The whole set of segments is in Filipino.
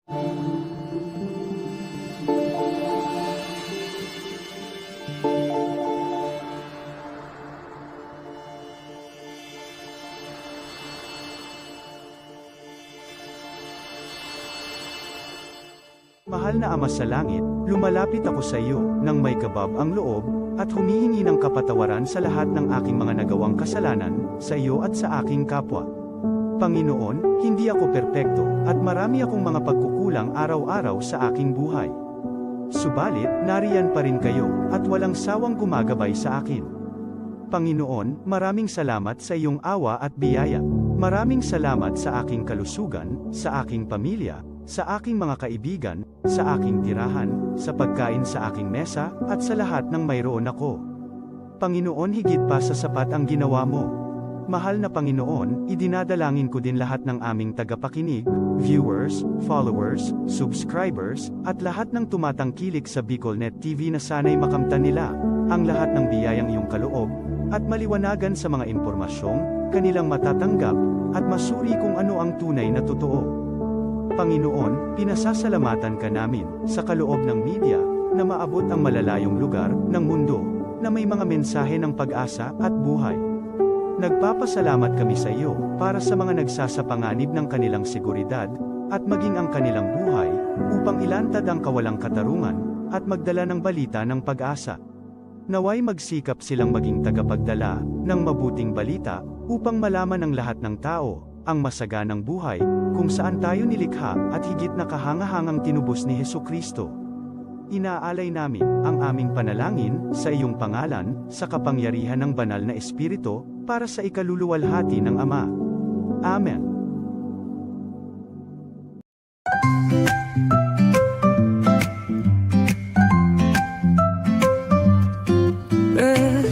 Mahal na Ama sa Langit, lumalapit ako sa iyo, nang may kabab ang loob, at humihingi ng kapatawaran sa lahat ng aking mga nagawang kasalanan, sa iyo at sa aking kapwa. Panginoon, hindi ako perpekto, at marami akong mga pagkukulang araw-araw sa aking buhay. Subalit, nariyan pa rin kayo, at walang sawang gumagabay sa akin. Panginoon, maraming salamat sa iyong awa at biyaya. Maraming salamat sa aking kalusugan, sa aking pamilya, sa aking mga kaibigan, sa aking tirahan, sa pagkain sa aking mesa, at sa lahat ng mayroon ako. Panginoon, higit pa sa sapat ang ginawa mo. Mahal na Panginoon, idinadalangin ko din lahat ng aming tagapakinig, viewers, followers, subscribers, at lahat ng tumatangkilik sa BicolNet TV na sana'y makamtan nila ang lahat ng biyayang iyong kaloob, at maliwanagan sa mga impormasyong kanilang matatanggap, at masuri kung ano ang tunay na totoo. Panginoon, pinasasalamatan ka namin, sa kaloob ng media, na maabot ang malalayong lugar, ng mundo, na may mga mensahe ng pag-asa, at buhay. Nagpapasalamat kami sa iyo, para sa mga nagsasapanganib ng kanilang seguridad, at maging ang kanilang buhay, upang ilantad ang kawalang katarungan, at magdala ng balita ng pag-asa. Naway magsikap silang maging tagapagdala, ng mabuting balita, upang malaman ng lahat ng tao, ang masaganang buhay, kung saan tayo nilikha, at higit na kahangahangang tinubos ni Hesukristo. Inaalay namin, ang aming panalangin, sa iyong pangalan, sa kapangyarihan ng banal na Espiritu, para sa ikaluluwalhati ng Ama. Amen.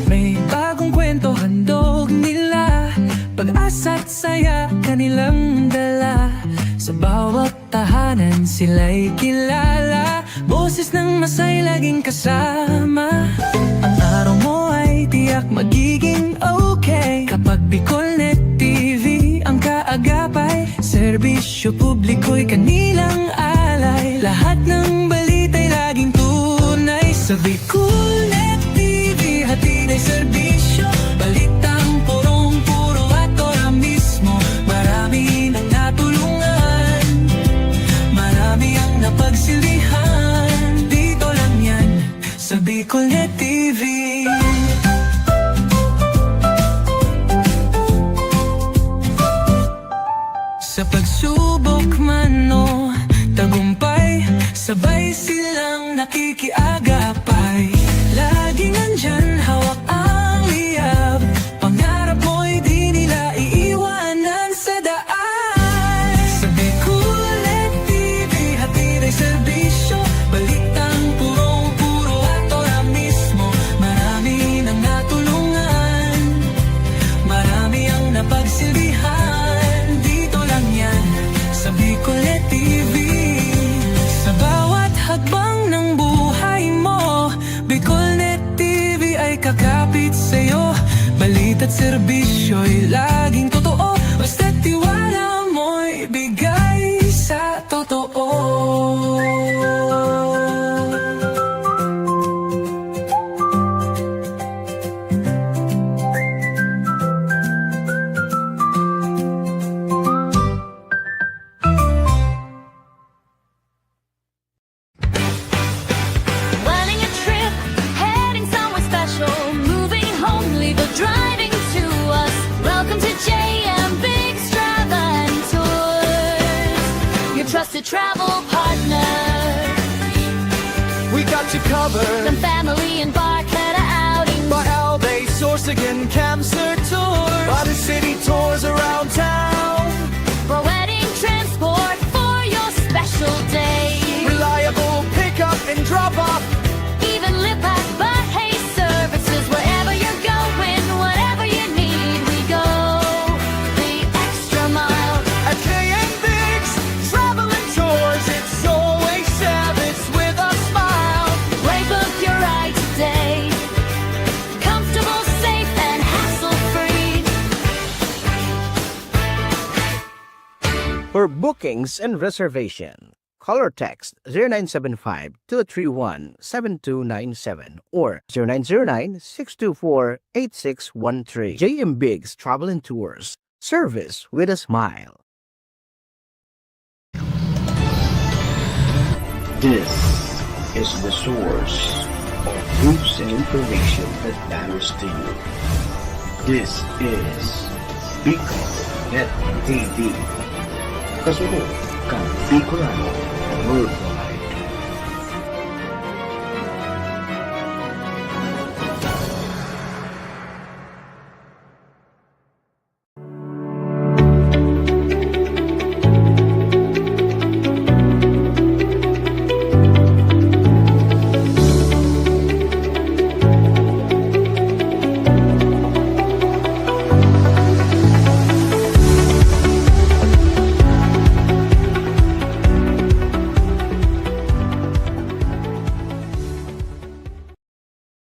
May bagong kwento handog nila, pag-asa at saya kanilang dala. Sa bawat tahanan sila'y kilala, boses ng masay laging kasama. Ang araw mo ay tiyak magiging okay, kapag BicolNet TV ang kaagapay. Serbisyo publiko'y kanilang alay, lahat ng balita'y laging tunay. Sa BicolNet TV hatid ay serbisyo, balitang purong-puro at ora mismo. Marami nang natulungan, marami ang napagsilbihan, dito lang yan, sa BicolNet TV. Sa pagsubok man o tagumpay, sabay silang nakikiagapay. Laging nandyan, hawak ang liyab, pangarap mo'y di nila iiwanan sa daan. Sa BicolNet TV hatid ay serbisyo, balitang purong-puro at ora mismo. Marami nang natulungan, marami ang napagsilbihan, dito lang yan, sa BicolNet TV. Sa bawat hakbang ng buhay mo, BicolNet TV ay kakapit sa'yo. Balita't serbisyo'y laging totoo, basta't tiwala mo'y bigay sa totoo. Planning a trip, heading somewhere special, moving home, leave a driving to us. Welcome to JM Big Extravagant Tours, your trusted travel partner. We got you covered From family and Barclay outing, by Albay, Sorsigan, Cancer Tours, by the city tours around town. for wedding transport for your special day. Reliable pickup and drop off. Even live back, but hey, services wherever you're going, whatever you need, we go the extra mile. At KM Biggs Travel and Tours, it's always service with a smile. Playbook your ride today, comfortable, safe, and hassle-free. For bookings and reservation, Color text 0975-231-7297 or 0909-624-8613. JM Biggs Travel and Tours. Service with a smile. This is the source of news and information that matters to you. This is Bicol Net TV. Kasunod kang Bicolano Worldwide.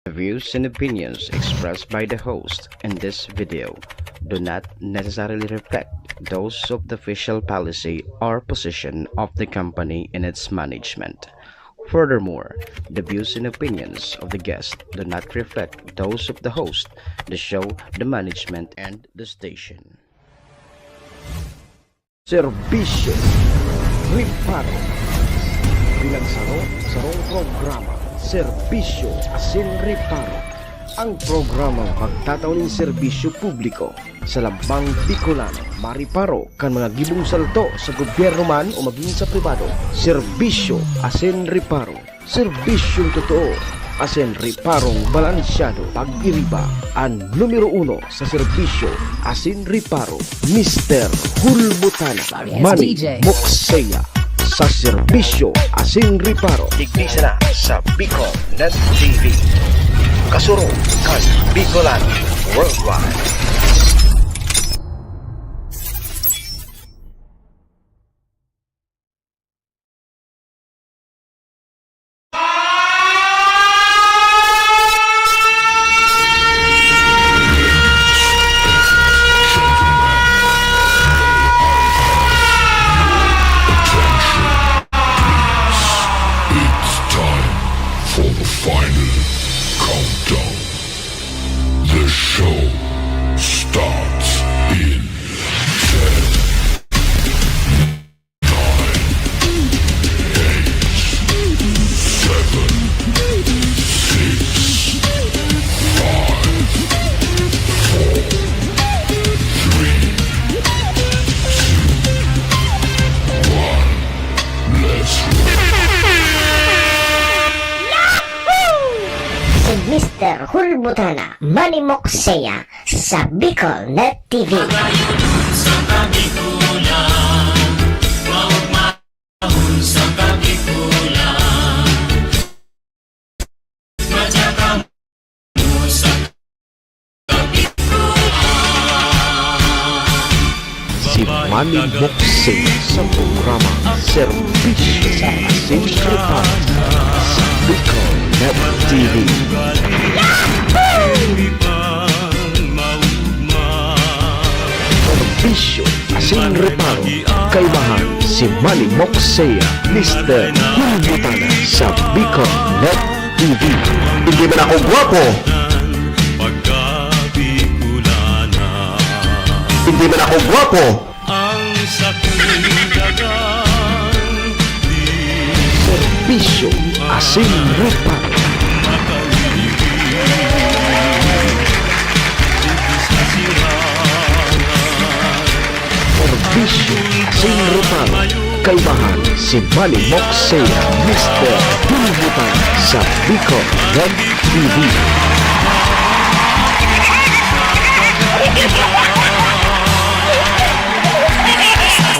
The views and opinions expressed by the host in this video do not necessarily reflect those of the official policy or position of the company and its management. Furthermore, the views and opinions of the guest do not reflect those of the host, the show, the management, and the station. Serbisyo Riparo Pinagsaro-sarong programa Serbisyo Asin Riparo. Ang programang pagtataunin serbisyo publiko sa Lambang Bicolano, Mariparo kan mga gibong salto sa gobyerno man o maging sa pribado. Serbisyo Asin Riparo. Serbisyong totoo. Asin Riparong balansyado. Pag-iriba ang numero 1 sa serbisyo Asin Riparo. Mr. Hulbutana Manny Moxeya sa serbisyo Asin Riparo. Tignisa na sa Bicol Net TV. Kasuro kan Bicolano Worldwide. It's time for the final countdown. The show starts in 10, 9, 8, 7, 6, 5, 4, 3, 2, 1. Let's roll. Si Mr. Hulbutana Manny Moxeya sa Bicol Net TV. Si Manny Moxeya sa programa Serbisyo Asin Riparo sa Bicol Net TV. Serbisyo Asin Riparo. Kaibahan si Manny Moxeya, Mr. Hulbutana sa Bicol Net TV. Hindi man ako gwapo. Hindi man ako gwapo. Serbisyo Asin Riparo. Serbisyo Asin Riparo. Kaibahan si Manny Moxeya, Mr. Hulbutana sa Bicol Net TV.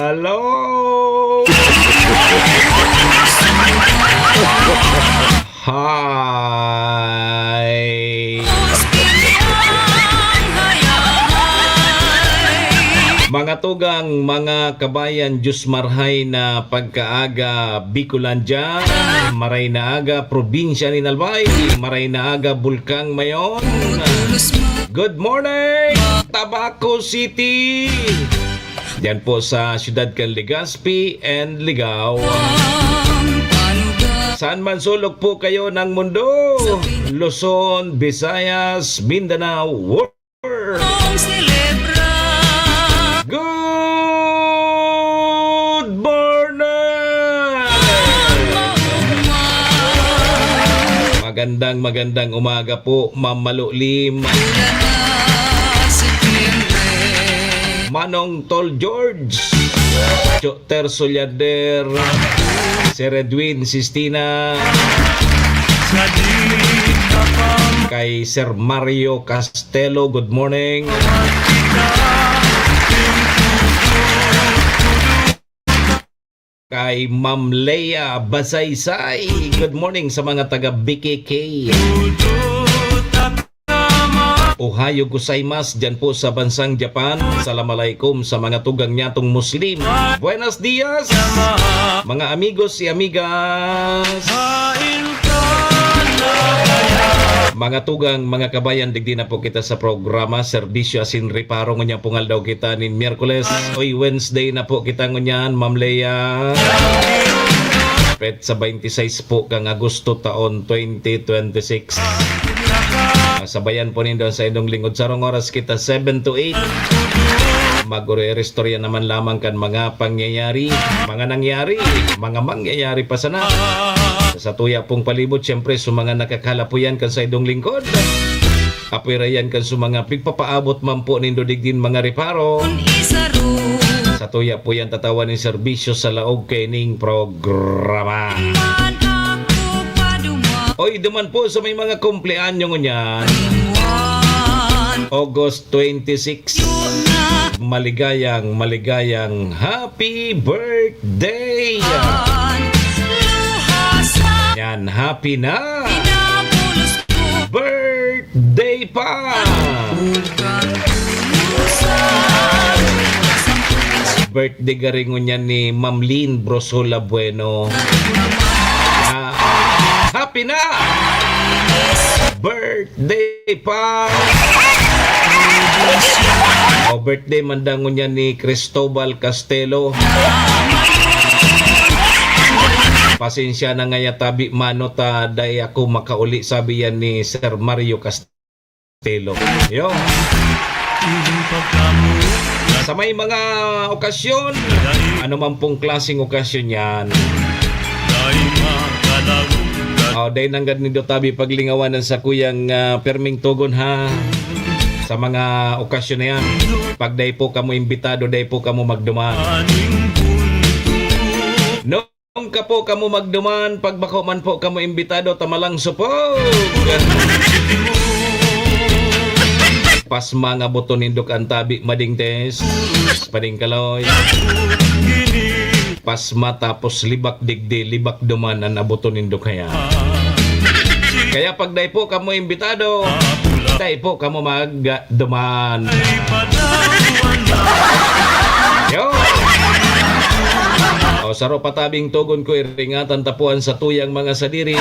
Hello! Hi! Mga tugang, mga kabayan, Diyos marhay na pagkaaga Bicolandia, maray na aga probinsya ni Nalbay, maray na aga Bulkang Mayon. Good morning, Tabaco City! Diyan po sa siyudad kan Legazpi and Ligao. Saan man sulok po kayo ng mundo, Luzon, Visayas, Mindanao, world. Good morning! Magandang umaga po, Ma'am Malulim. Manong Tol George, Joter Solyader, Sir Edwin Sistina, kay Sir Mario Castelo, good morning. Kay Ma'am Leia Basaysay, good morning sa mga taga BKK. Ohayo gozaimasu dyan po sa bansang Japan. Assalamualaikum sa mga tugang nyatong Muslim. Buenos dias, mga amigos y amigas. Mga tugang, mga kabayan, digdi na po kita sa programa Serbisyo Asin Reparo. Ngunyan pungal daw kita ni Miyerkules. Oy, Wednesday na po kita ngunyan, Ma'am Leia. Pet sa 26 po kang Agosto taon 2026. Sabayan po nindo sa indong lingkod. Sarong oras kita 7 to 8. Mag-restorya naman lamang kan mga pangyayari, mga nangyari, mga mangyayari pa sana. Sa tuya pong palibot, siyempre sa mga nakakalapuyan kan sa indong lingkod. Kapirayan kan sa mga pigpapaabot man po nindo digdin mga reparo. Sa tuya po yan tatawan ng serbisyo sa laog kening programa. Oy, duman po sa may mga kumpleanyo ngunyan. August 26. Maligayang happy birthday! Yan, happy na! Birthday pa! Birthday garingon yan ni Ma'am Lynn Brosola Bueno. Happy na! Birthday pa! O birthday mandangon yan ni Cristobal Castelo. Pasensya na ngaya tabi mano ta day ako makauli, sabi yan ni Sir Mario Castelo. Yo. Sa may mga okasyon, ano man pong klaseng okasyon yan, day nanggad ni Dotabi paglingawanan sa kuyang perming tugon ha. Sa mga okasyon na yan, pag day po kamo imbitado, day po kamo magduman. Noong ka po kamo magduman, pag bako man po kamo imbitado, tamalang supog. Pas mga buto nindok ang tabi mading tes, pading kaloy. Pas matapos libak digdi, libak duman ang abuto nindok kaya. Kaya pag day po kamo imbitado, day po kamo magduman. Yo! O saro patabing tugon ko iringatan tapuan sa tuyang mga sadiri.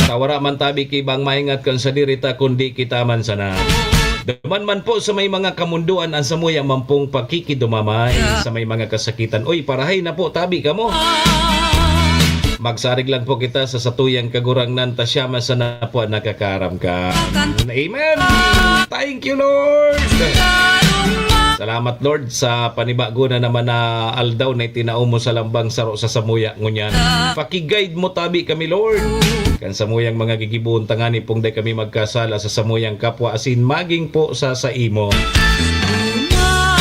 Tawara man tabi kibang maingat kan sadiri ta kundi kita man sana. Duman man po sa may mga kamunduan ang samuya mampong pakikidumamay sa may mga kasakitan. Oy, parahay na po tabi kamo. Magsarig lang po kita sa satuyang kagurangnan tasyama sa napuan nakakaram ka. Amen! Thank you, Lord! Salamat, Lord, sa panibago na naman na aldaw na itinao mo sa lambang saro sa samuya ngunyan. Pakiguide mo tabi kami, Lord. Kan samuyang mga gigibuon tangani pong day kami magkasala sa samuyang kapwa asin maging po sa imo.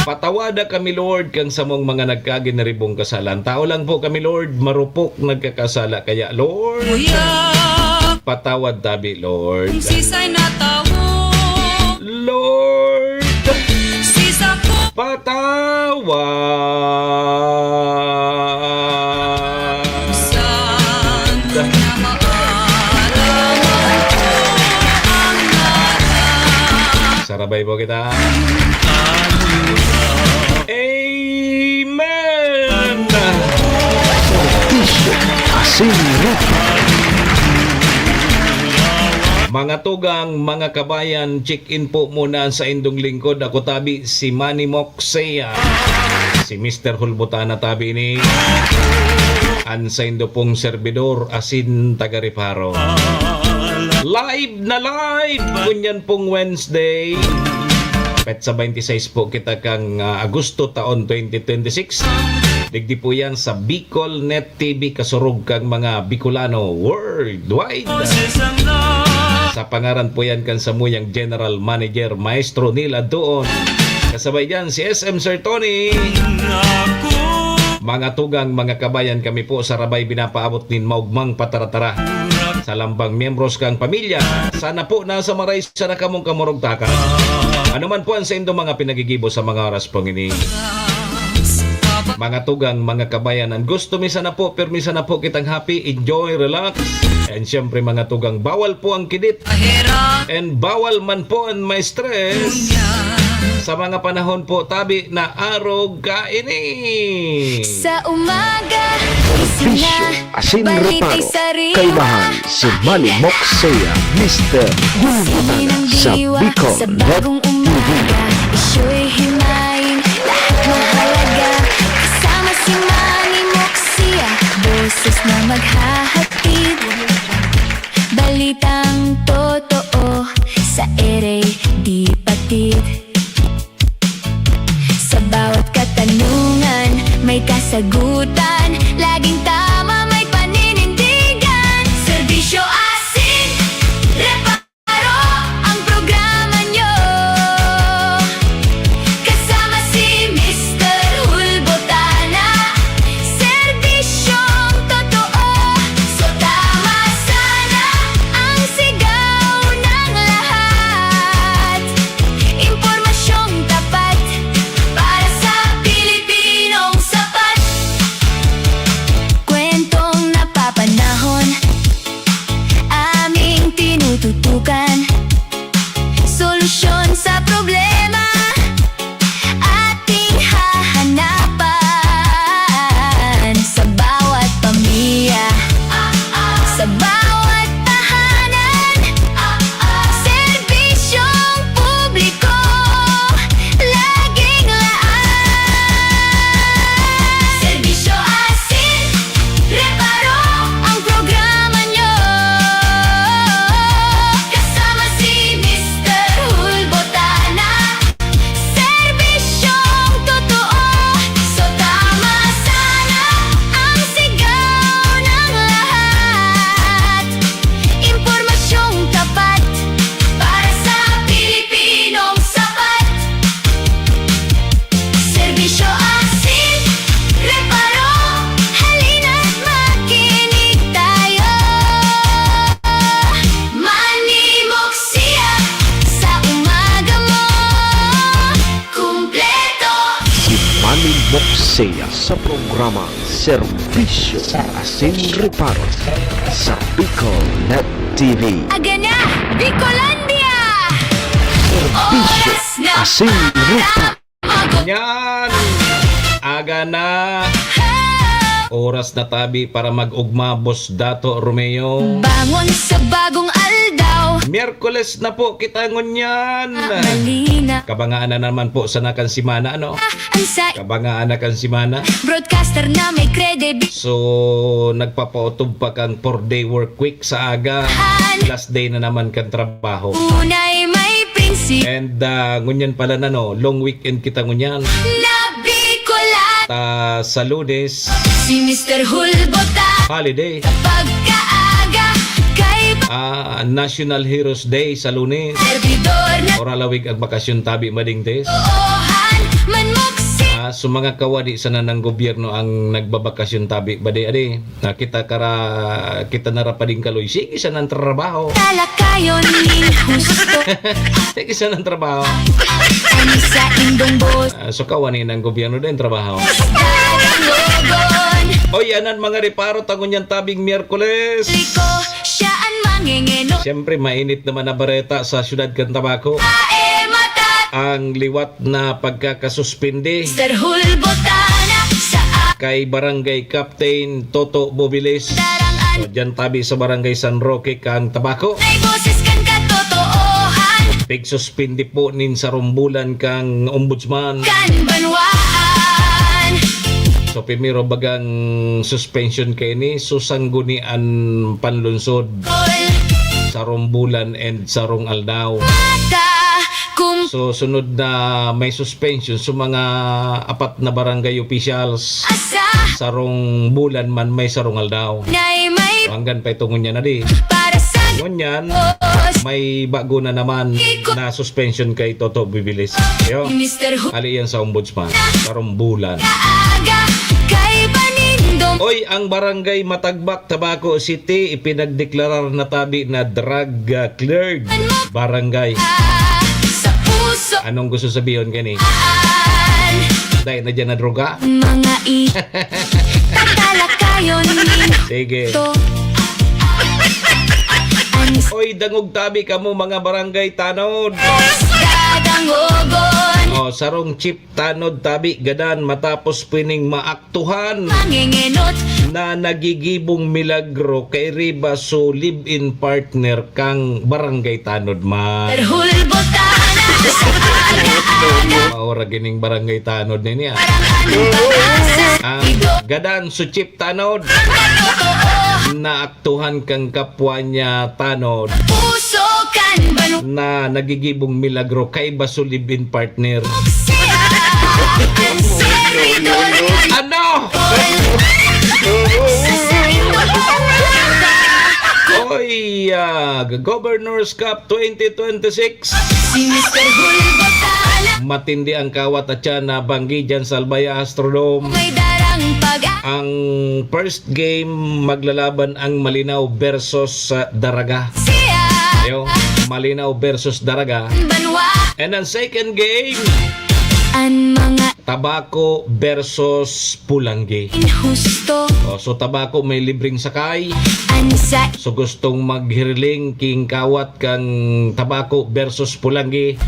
Patawada kami, Lord, kang samong mga nagkaginaribong kasalan. Tao lang po kami, Lord, marupok nagkakasala. Kaya, Lord, patawad tabi, Lord. Lord, patawad. Sarabay po kita. Amen! Serbisyo Asin Reparo. Mga tugang, mga kabayan, check-in po muna sa indong lingkod. Ako tabi si Manny Moxea. Si Mr. Hulbutana tabi ni Ansaindo pong servidor asin taga Riparo. Live na live! Kunyan pong Wednesday. Petsa 26 po kita kang Agosto taon 2026. Digdi po yan sa Bicol Net TV kasurog kang mga Bicolano worldwide. Sa pangaran po yan kan samuyang General Manager Maestro Nila doon. Kasabay dyan si SM Sir Tony. Mga tugang, mga kabayan, kami po sa Rabay binapaabot nin maugmang pataratara sa lambang miyembros kang pamilya. Sana po nasa maray sa nakamong kamurog taka. Ano man po ang sa indo mga pinagigibo sa mga oras pong ini. Mga tugang, mga kabayan, ang gusto misa na po, permisa na po kitang happy, enjoy, relax. And syempre mga tugang, bawal po ang kidit. And bawal man po ang may stress. Sa mga panahon po tabi na araw kaini. Sa umaga, Bisyo, asin reparo, kaibahan si Manny Moxea, Mr. Hulbutana sa Bicol sa Net bagong umaga, isyo'y himayin, lahat mahalaga. Kasama si Manny Moxea, boses na maghahatid. Balitang totoo sa ere di patid. Sa bawat katanungan, may kasagutan. Laging tama, may paninindigan. Serbisyo asin, reparo ang programa nyo. Kasama si Mr. Hulbutana, serbisyong totoo. So tama sana ang sigaw ng lahat. Impormasyong tapat para sa Pilipinong sapat. Kwentong napapanahon, aming tinututukan. Solusyon sa problema, ating hahanapan. Sa bawat pamilya, sa bawat tahanan, serbisyong publiko, laging laan. Serbisyo asin, reparo ang programa nyo. Kasama si Mr. Hulbutana, serbisyong totoo. So tama sana ang sigaw ng lahat. Impormasyong tapat para sa Pilipinong sapat. Serbisyo asin, reparo, halina't makinig tayo. Manny Moxea, sa umaga mo, kumpleto. si Manny Moxea sa programa Serbisyo Asin Reparo sa Bicol Net TV. Aga na, Bicolandia! Serbisyo Asin Reparo. Yan! Aga na! Oras na tabi para mag-ugma, Boss Dato Romeo. Bangon sa bagong aldaw, Miyerkules na po kita ngunyan. malina Kabangaan na naman po sa nakan simana, ano? ang sa Kabangaan na kan simana. broadcaster na may credibility. So, nagpapautob pa kang 4-day work week sa aga. Last day na naman kang trabaho. Unay may prinsip And ngunyan pala na no, long weekend kita ngunyan. na Bicolan. Sa Lunes, Si Mr. Hulbutana, holiday. pagkaaga, kay National Heroes Day sa Lunes. servidor na Oralawig ang bakasyon tabi madingtes. toohan, manmoksi. So mga kawadi sana ng gobyerno ang nagbabakasyon tabi bade ade. Kita nara pa din kaloy. Sige sa ng trabaho. Talakayon ni husto, Sige sa ng trabaho. ano sa indong boss, So kawani ng gobyerno din trabaho. logon. Oy, anan mga reparo tagon yan tabing Miyerkules. Liko, siya ang mangingeno. Siyempre mainit naman na bareta sa syudad kan Tabaco. Ae matat, Ang liwat na pagkakasuspindi Mr. Hulbutana, sa kay Barangay Captain Toto Bobiles. darangan. So, dyan tabi sa Barangay San Roque kang Tabaco. Ay boses kan katotoohan, Tigsuspindi po nin sa rumbulan kang ombudsman. kan banwaan. So primero bagang suspension kay ni susanggunian panlunsod sa Rombulan and Sarong Aldaw. Kung So sunod na may suspension sa mga apat na barangay officials asa sa Rombulan man may Sarong Aldaw. na'y may Hanggan pa itungon niya na di. para sa Ngunyan, Diyos. may bago na naman na suspension kay Toto Bibilis. Yo, Mr. ali yan sa ombudsman sa Rombulan. Aga kay Panindong Oy, ang barangay Matagbak, Tabaco City ipinagdeklarar na tabi na drug cleared barangay. sa puso Anong gusto sabihin kani? Dahil na dyan na droga? mga tatalakayon Sige. nito. Oy, dangog tabi ka mo mga barangay tanod. Dadangogon O, sarong chip tanod tabi gadan matapos pining maaktuhan manginginot na nagigibong milagro kay Riba so live-in partner kang barangay tanod man. terhulbotan sa aga-aga Maura gining barangay tanod na niya. anong pag-asa Ang gadan so chip tanod naaktuhan kang kapwa niya tanod puso kan banong na nagigibong milagro kay baso live-in partner. siya ang servidor Ano? Oy, Governor's Cup 2026. si Mr. Hulbotan Matindi ang kawat at siya na banggi dyan sa Albaya Astrodome. may darang pag-asa Ang first game maglalaban ang Malinaw versus Daraga. Ayo, Malinaw versus Daraga. banwa And ang second game, ang mga Tabaco versus Pulanggi. inhusto So Tabaco may libreng sakay. ansa So gustong maghiriling king kawat kang Tabaco versus Pulanggi.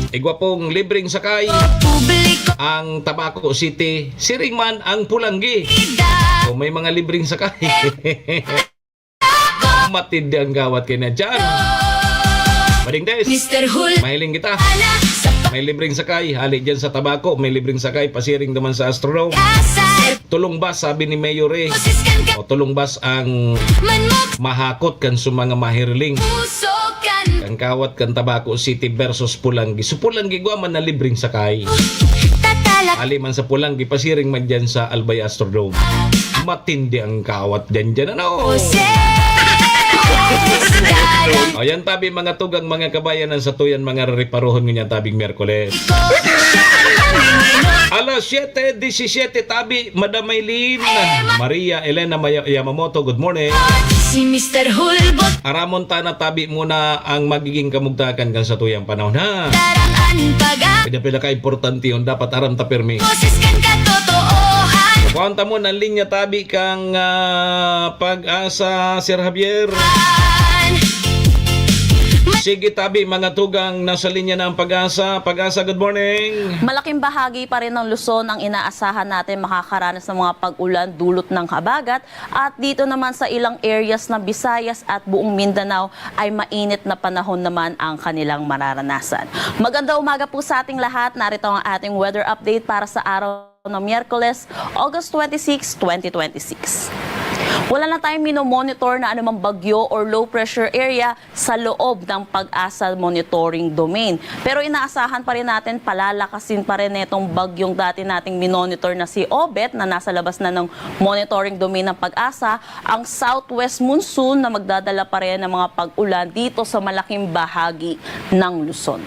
Igwa pong libreng sakay publiko ang Tabaco City, siring man ang Pulanggi. ida So may mga libreng sakay. Matindi ang gawat kanya dyan. Bading Des, Mr. Hulbotan mahiling kita. sa May libreng sakay, hali dyan sa Tabaco, may libreng sakay, pasiring naman sa Astrodome. pag-asa Tulong bus, sabi ni Mayor eh. boses kan ka O tulong bus ang manmok mahakot kan sa mga mahiriling. puso kan Ang kawat kan Tabaco City versus Pulanggi. So Pulanggi gwa man na libreng sakay. tatalak Ali man sa Pulanggi, pasiring man dyan sa Albay Astrodome. Matindi ang kawat dyan ano. O yan tabi mga tugang mga kabayanan sa tuyan mga riparohon ngunyan tabing Merkules. Alas 7:17 tabi Madam Maylin Maria Elena Yamamoto, good morning. si Mr. Hulbot Aramon ta na tabi muna ang magiging kamugtakan kan sa tuyang panahon ha. darangan pag-asa Pila ka importante yun dapat aram ta pirmi. boses kan katotoohan Kuwanta mo ng linya tabi kang Pag-asa Sir Javier. Sige tabi mga tugang nasa linya ng Pag-asa. Pag-asa, good morning. Malaking bahagi pa rin ng Luzon ang inaasahan natin makakaranas ng mga pag-ulan dulot ng habagat at dito naman sa ilang areas ng Visayas at buong Mindanao ay mainit na panahon naman ang kanilang mararanasan. Magandang umaga po sa ating lahat. Narito ang ating weather update para sa araw ng Miyerkules, August 26, 2026. Wala na tayong minomonitor na anumang bagyo or low pressure area sa loob ng Pag-asa monitoring domain. Pero inaasahan pa rin natin, palalakasin pa rin itong bagyong dati nating minonitor na si Obet na nasa labas na ng monitoring domain ng Pag-asa, ang southwest monsoon na magdadala pa rin ng mga pag-ulan dito sa malaking bahagi ng Luzon.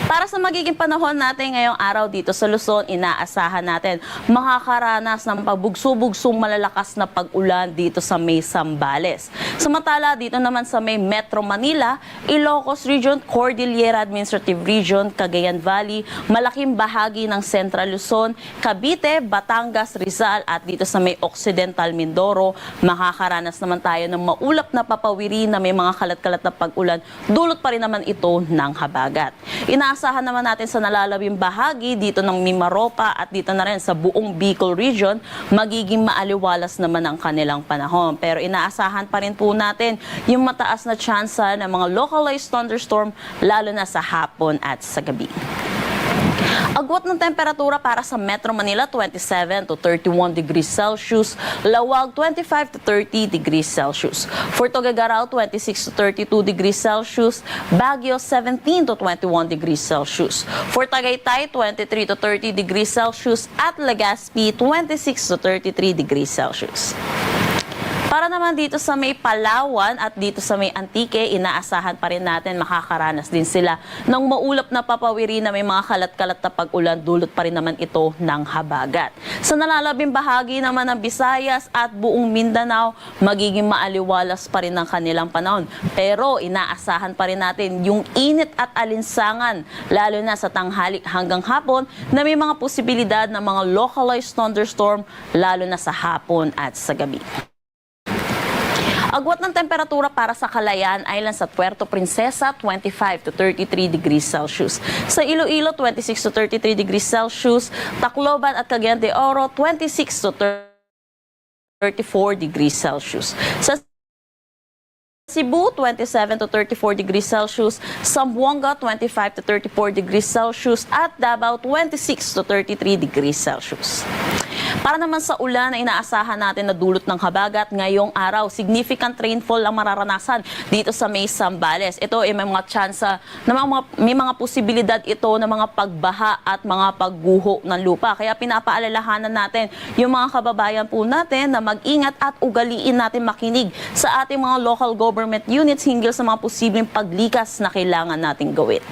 Para sa magiging panahon natin ngayong araw dito sa Luzon, inaasahan natin makakaranas ng pabugso-bugsong malalakas na pag-ulan dito sa may Zambales. Samantala, dito naman sa may Metro Manila, Ilocos Region, Cordillera Administrative Region, Cagayan Valley, malaking bahagi ng Central Luzon, Cavite, Batangas, Rizal at dito sa may Occidental Mindoro, makakaranas naman tayo ng maulap na papawiri na may mga kalat-kalat na pag-ulan. Dulot pa rin naman ito ng habagat. Inaasahan naman natin sa nalalabing bahagi dito ng Mimaropa at dito na rin sa buong Bicol Region, magiging maaliwalas naman ang kanilang panahon. Pero inaasahan pa rin po natin yung mataas na tsansa ng mga localized thunderstorm lalo na sa hapon at sa gabi. Agwat ng temperatura para sa Metro Manila, 27 to 31 degrees Celsius. Lawag, 25 to 30 degrees Celsius. For Tuguegarao, 26 to 32 degrees Celsius. Baguio, 17 to 21 degrees Celsius. For Tagaytay, 23 to 30 degrees Celsius. At Legazpi, 26 to 33 degrees Celsius. Para naman dito sa may Palawan at dito sa may Antique, inaasahan pa rin natin makakaranas din sila ng maulap na papawiri na may mga kalat-kalat na pag-ulan, dulot pa rin naman ito ng habagat. Sa nalalabing bahagi naman ng Visayas at buong Mindanao, magiging maaliwalas pa rin ang kanilang panahon. Pero inaasahan pa rin natin yung init at alinsangan, lalo na sa tanghali hanggang hapon, na may mga posibilidad ng mga localized thunderstorm, lalo na sa hapon at sa gabi. Agwat ng temperatura para sa Calayan Island sa Puerto Princesa, 25 to 33 degrees Celsius. Sa Iloilo, 26 to 33 degrees Celsius. Tacloban at Cagayan de Oro, 26 to 34 degrees Celsius. Sa Cebu, 27 to 34 degrees Celsius. Zamboanga, 25 to 34 degrees Celsius. At Davao, 26 to 33 degrees Celsius. Para naman sa ulan na inaasahan natin na dulot ng habagat ngayong araw, significant rainfall ang mararanasan dito sa may Zambales. Ito ay may mga tsansa, may mga posibilidad ito na mga pagbaha at mga pagguho ng lupa. Kaya pinapaalalahanan natin yung mga kababayan po natin na mag-ingat at ugaliin natin makinig sa ating mga local government units hinggil sa mga posibleng paglikas na kailangan nating gawin.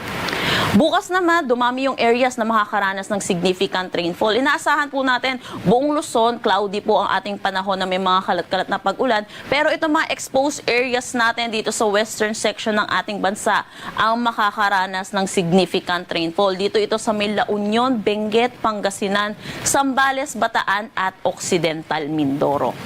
Bukas naman, dumami yung areas na makakaranas ng significant rainfall. Inaasahan po natin, buong Luzon, cloudy po ang ating panahon na may mga kalat-kalat na pag-ulan. Pero itong mga exposed areas natin dito sa western section ng ating bansa ang makakaranas ng significant rainfall. Dito ito sa may La Union, Benguet, Pangasinan, Zambales, Bataan at Occidental Mindoro.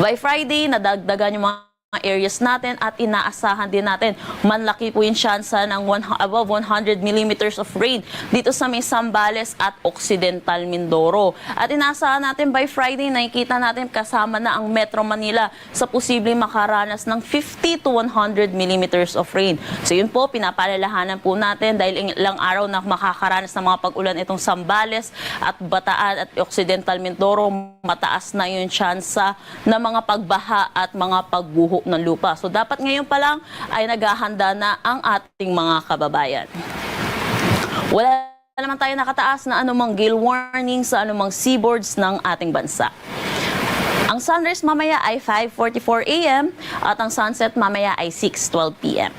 By Friday, nadagdagan yung mga areas natin at inaasahan din natin manlaki po yung tsansa ng above 100 millimeters of rain dito sa may Zambales at Occidental Mindoro. At inaasahan natin by Friday, nakikita natin kasama na ang Metro Manila sa posibleng makaranas ng 50 to 100 millimeters of rain. So yun po, pinapalalahanan po natin dahil ilang araw na makakaranas ng mga pag-ulan itong Zambales at Bataan at Occidental Mindoro, mataas na yung tsansa ng mga pagbaha at mga pagguho ng lupa. So dapat ngayon pa lang ay naghahanda na ang ating mga kababayan. Wala naman tayo nakataas na anumang gale warning sa anumang seaboards ng ating bansa. Ang sunrise mamaya ay 5:44 a.m. at ang sunset mamaya ay 6:12 p.m.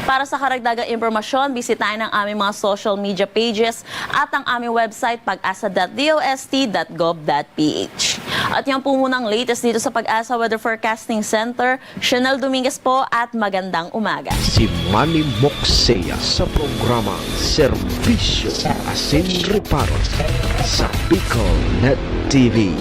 Para sa karagdagang impormasyon, bisitahin ang aming mga social media pages at ang aming website pag-asa.dost.gov.ph. At yan po muna ang latest dito sa Pag-asa Weather Forecasting Center. Chanel Dominguez po at magandang umaga. Si Manny Moxea sa programang Serbisyo Asin Reparo sa Bicol Net TV.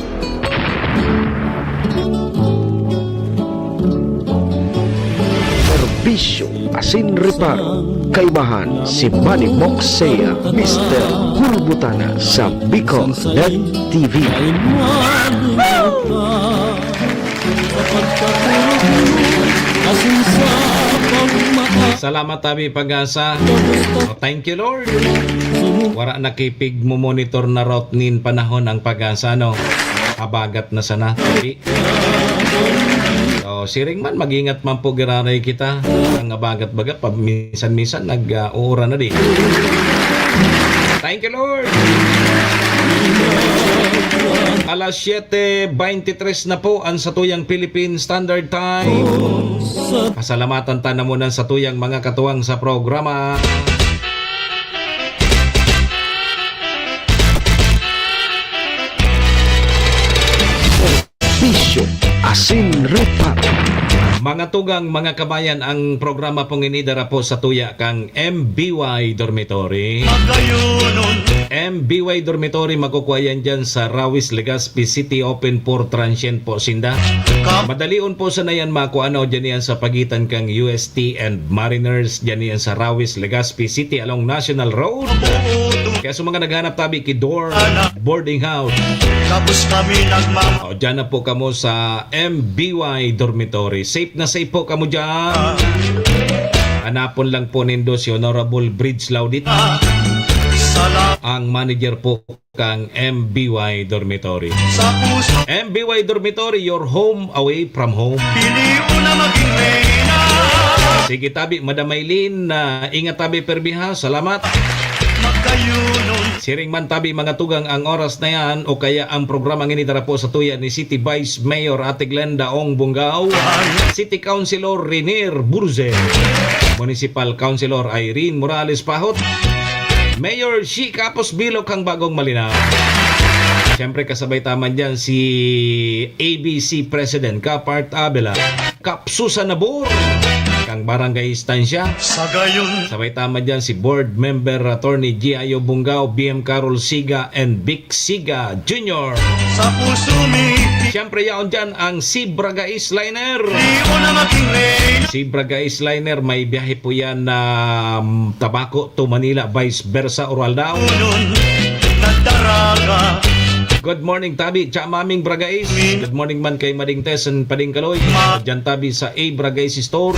Serbisyo Asin Reparo, kaibahan si Manny Moxea, Mr. Hulbutana sa Bicol Net TV. Salamat tabi Pag-asa. Oh, thank you Lord. Wara nakipig mo monitor na route nin panahon ang Pag-asa no. Habagat na sana tabi. So, siring man mag-ingat man po giraray kita. Ang habagat-bagat pa minsan-minsan nag-uura na di. Thank you Lord. Alas 7:23 na po ang satuyang Philippine Standard Time. Pasalamatan ta na muna sa tuyang mga katuwang sa programa. Serbisyo Asin Reparo. Mga tugang, mga kabayan, ang programa pong inidara po sa tuya kang MBY Dormitory. MBY Dormitory, makukuha yan dyan sa Rawis, Legazpi City, open for transient po sinda. Madalion po sana yan makuha dyan yan sa pagitan kang UST and Mariners, dyan yan sa Rawis, Legazpi City along National Road. Kaya sa mga naghanap tabi kidor boarding house, o dyan na po kamo sa MBY Dormitory. Safe na safe po kamo dyan. Hanapon lang po nindo si Honorable Bridge Laudit. ang manager po kang MBY Dormitory. MBY Dormitory, your home away from home. Sige tabi, Madam Maylin, ingat tabi perbiha, salamat. Siring man tabi mga tugang ang oras na yan o kaya ang programa ng initara po sa tuya ni City Vice Mayor Ate Glenda Ong Bungao, City Councilor Renier Burze, Municipal Councilor Irene Morales Pahot, Mayor Shi Capos Bilog kang bagong malinaw. Siyempre kasabay taman dyan si ABC President Kapart Abela, Kap Susan Nabor, kang Barangay Estancia. Sabay tama dyan si Board Member Attorney Giayo Bungao, BM Carol Siga, and Vic Siga Jr. Siyempre yaon dyan ang Si Bragais Liner. Si Bragais Liner, may biyahe po yan na Tabaco to Manila, vice versa, oral daw. Good morning tabi, Cha Maming Bragais. Good morning man kay Mading Tess and Pading Kaloy. Diyan tabi sa A Bragais Store.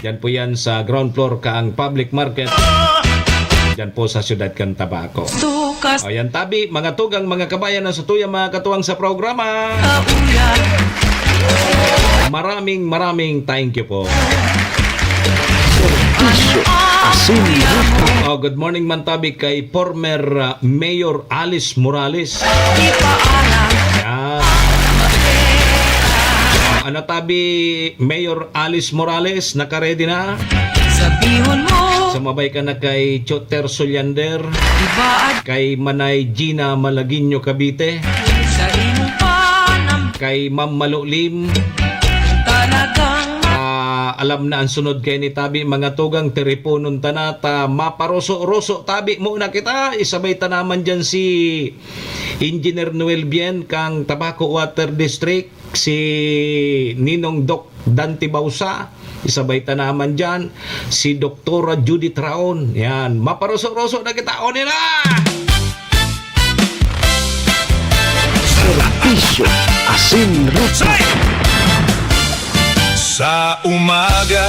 Diyan po yan sa ground floor kaang public market. Diyan po sa siyudad kan Tabaco. O yan tabi, mga tugang mga kabayan na sutuya mga katuwang sa programa. Maraming thank you po. Oh, good morning man tabi kay former Mayor Alice Morales. Yan. Ano tabi, Mayor Alice Morales, naka-ready na? Sumabay ka na kay Choter Solyander, kay Manay Gina Malaguinho Cavite, kay Ma'am Malulim. Alam na ang sunod kay ni tabi mga tugang teriponon tanata maparoso-roso tabi muna kita isabay tanaman dyan si Engineer Noel Bien kang Tabaco Water District, si Ninong Doc Dante Bausa isabay tanaman dyan, si Doktora Judith Raon. Yan, maparoso-roso na kita o nila. Serbisyo Asin Ruta. Sa umaga,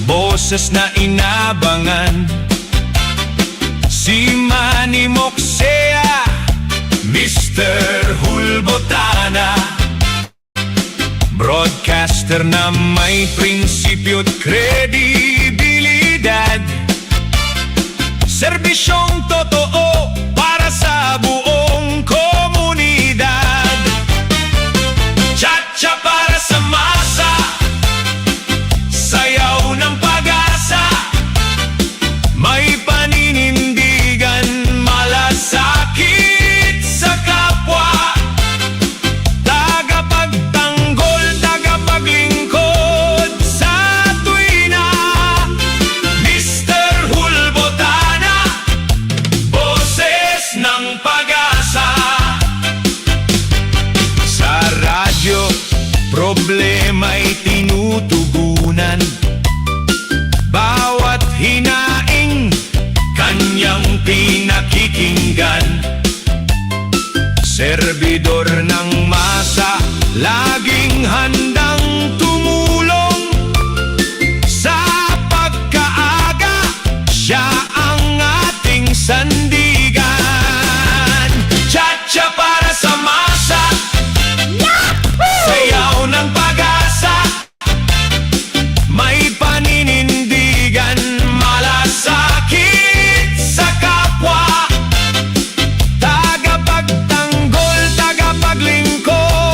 boses na inabangan, si Manny Moxea, Mr. Hulbotana, broadcaster na may prinsipyo't kredibilidad, serbisyong totoo para sa buong komunidad, tsa-tsa para sa masa, sayaw ng pag-asa, may paninindigan, malasakit sa kapwa, tagapagtanggol, tagapaglingkod sa tuwina, Mr. Hulbotana, boses ng pag-asa. Sa radyo, problema'y tinutugunan, bawat hinaing kanyang pinakikinggan, serbidor ng masa, laging handang tumulong sa pagkaaga, siya ang ating sandigan, tsa-tsa para sa masa, sayaw ng pag-asa, may paninindigan, malasakit sa kapwa, tagapagtanggol, tagapaglingkod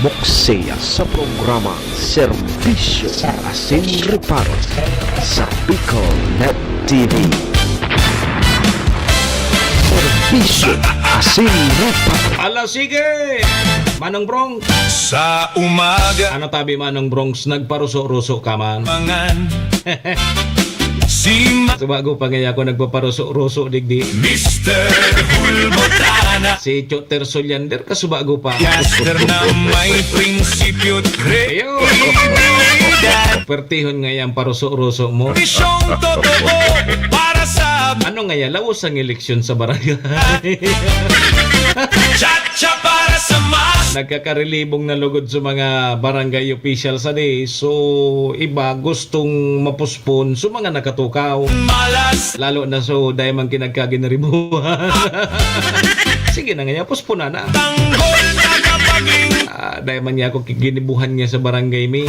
Moksea sa programa Serbisyo Asin Reparo sa Bicol Net TV. Serbisyo Asin Reparo. Ala, sige! Manong Bronx. Sa umaga Ano tabi, Manong Bronx? Nagparuso-ruso ka man. mangan si Subago pa ngayon ako nagpaparuso-ruso digdi. Mr. Hulbotana, Si Choter Solyander, kasubago pa. caster na may prinsipyo't Ayun! kreatividad. Pertihon ngayon paruso-ruso mo. Misyong totoo para sa Ano ngayon? Lawas ang eleksyon sa barangay. Chacha para sa mas Nagkakarelibong na lugod sa mga barangay officials ani. So, iba gustong mapuspon sa mga nakatukaw. malas. Lalo na so dahil man kinagkaginaribuhan. Sige na nga, puspona na. Tanggol na kapaging Dahil man niya ako ginibuhan niya sa barangay mi.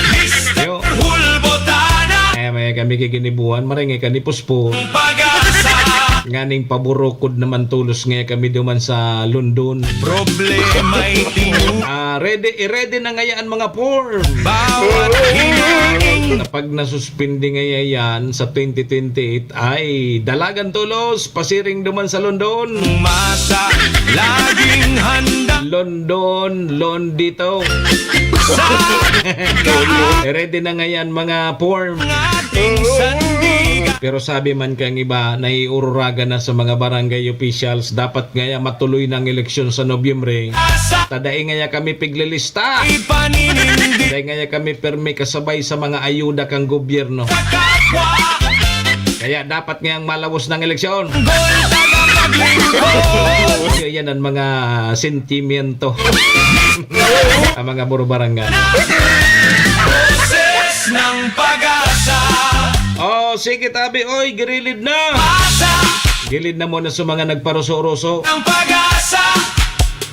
Mr. Yo. Hulbotana, May kami kiginibuhan, maringay ka ni puspon. pag-asa. Nganing paburokod naman tulos nga kami duman sa London. Problema'y tingu. Ready na ngayaan mga form. Bawat hinaing Pag nasuspindi ngayon sa 2028 ay dalagan tulos, pasiring duman sa London. masa, laging handa London dito. sa Ready na ngayon mga form. ating sandigan. Pero sabi man kang iba, naiururaga na sa mga barangay officials, dapat ngaya matuloy ng eleksyon sa Nobyembre. Asa Tadaing ngaya kami piglilista. ipaninindi Tadaing ngaya kami permi kasabay sa mga ayuda kang gobyerno. sa kapwa. Kaya dapat ngayang malawos ng eleksyon. Gol tagapaglingkod. Yan ang mga sentimiento. Ang mga burubarangan. Boses ng pag-asa. Oh, sige tabi, oy, girilid na. Asa Gilid na muna sa mga nagparuso-ruso. ng pag-asa.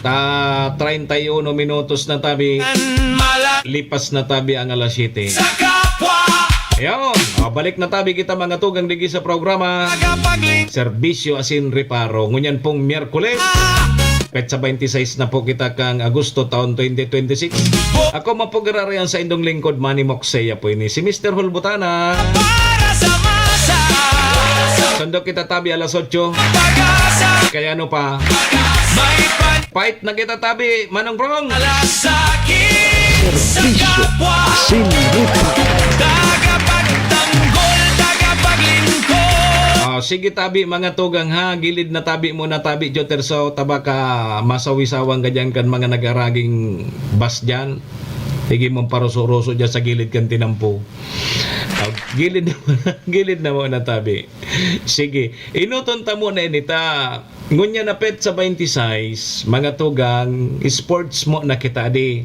31 minutos na tabi. Mala Lipas na tabi ang alas 7. sa kapwa. Ayun, balik na tabi kita mga tugang digi sa programa Tagapaglingkod. Serbisyo Asin Reparo. Ngunyan pong Miyerkules. Petsa 26 na po kita kang Agosto taon 2026. Ako mapugararayan sa indong lingkod, Manny Moksea po ini. Si Mr. Hulbotana. Para sa masa. Sando kita tabi alas 8. Pag-asa. Kaya ano pa? May Fight na kita tabi, Manong Brong. panalasakit sa kapwa. Asin Reparo. Tagapagtanggol, tagapaglingkod. Sige tabi mga tugang ha, gilid na tabi muna tabi Joter so tabaka masawisawang ganyan kan mga nagaraging bus dyan. Higi mong paruso-ruso dyan sa gilid kan tinampo. Gilid na muna tabi. Sige, inutunta muna inita. Ngunya na pet sa 26, mga tugang, sports mo na kita di.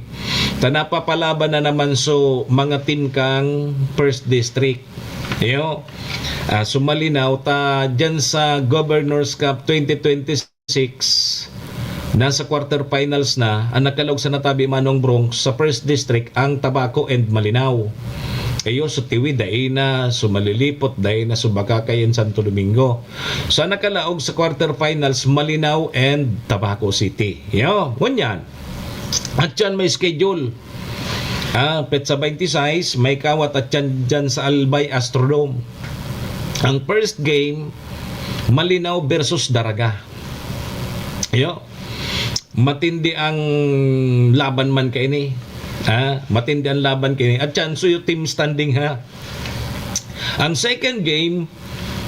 Tanapapalaban na naman so mga team kang First District. Yo. Sumalinaw ta dyan sa Governors Cup 2026. Nasa quarterfinals na ang nakalog sa natabi Manong Bronx sa First District ang Tabaco and Malinaw. Kayo sa Tiwi dahil na sumalilipot dahil na subakakayan Santo Domingo. So nakalaog sa quarterfinals Malinaw and Tabaco City. Yo, ngunyan. At dyan may schedule. Petsa 26 may kawat at dyan sa Albay Astrodome. Ang first game Malinaw versus Daraga. Yo. Matindi ang laban man kay ni. Matindi ang laban kay ni. At chance yung team standing ha. Ang second game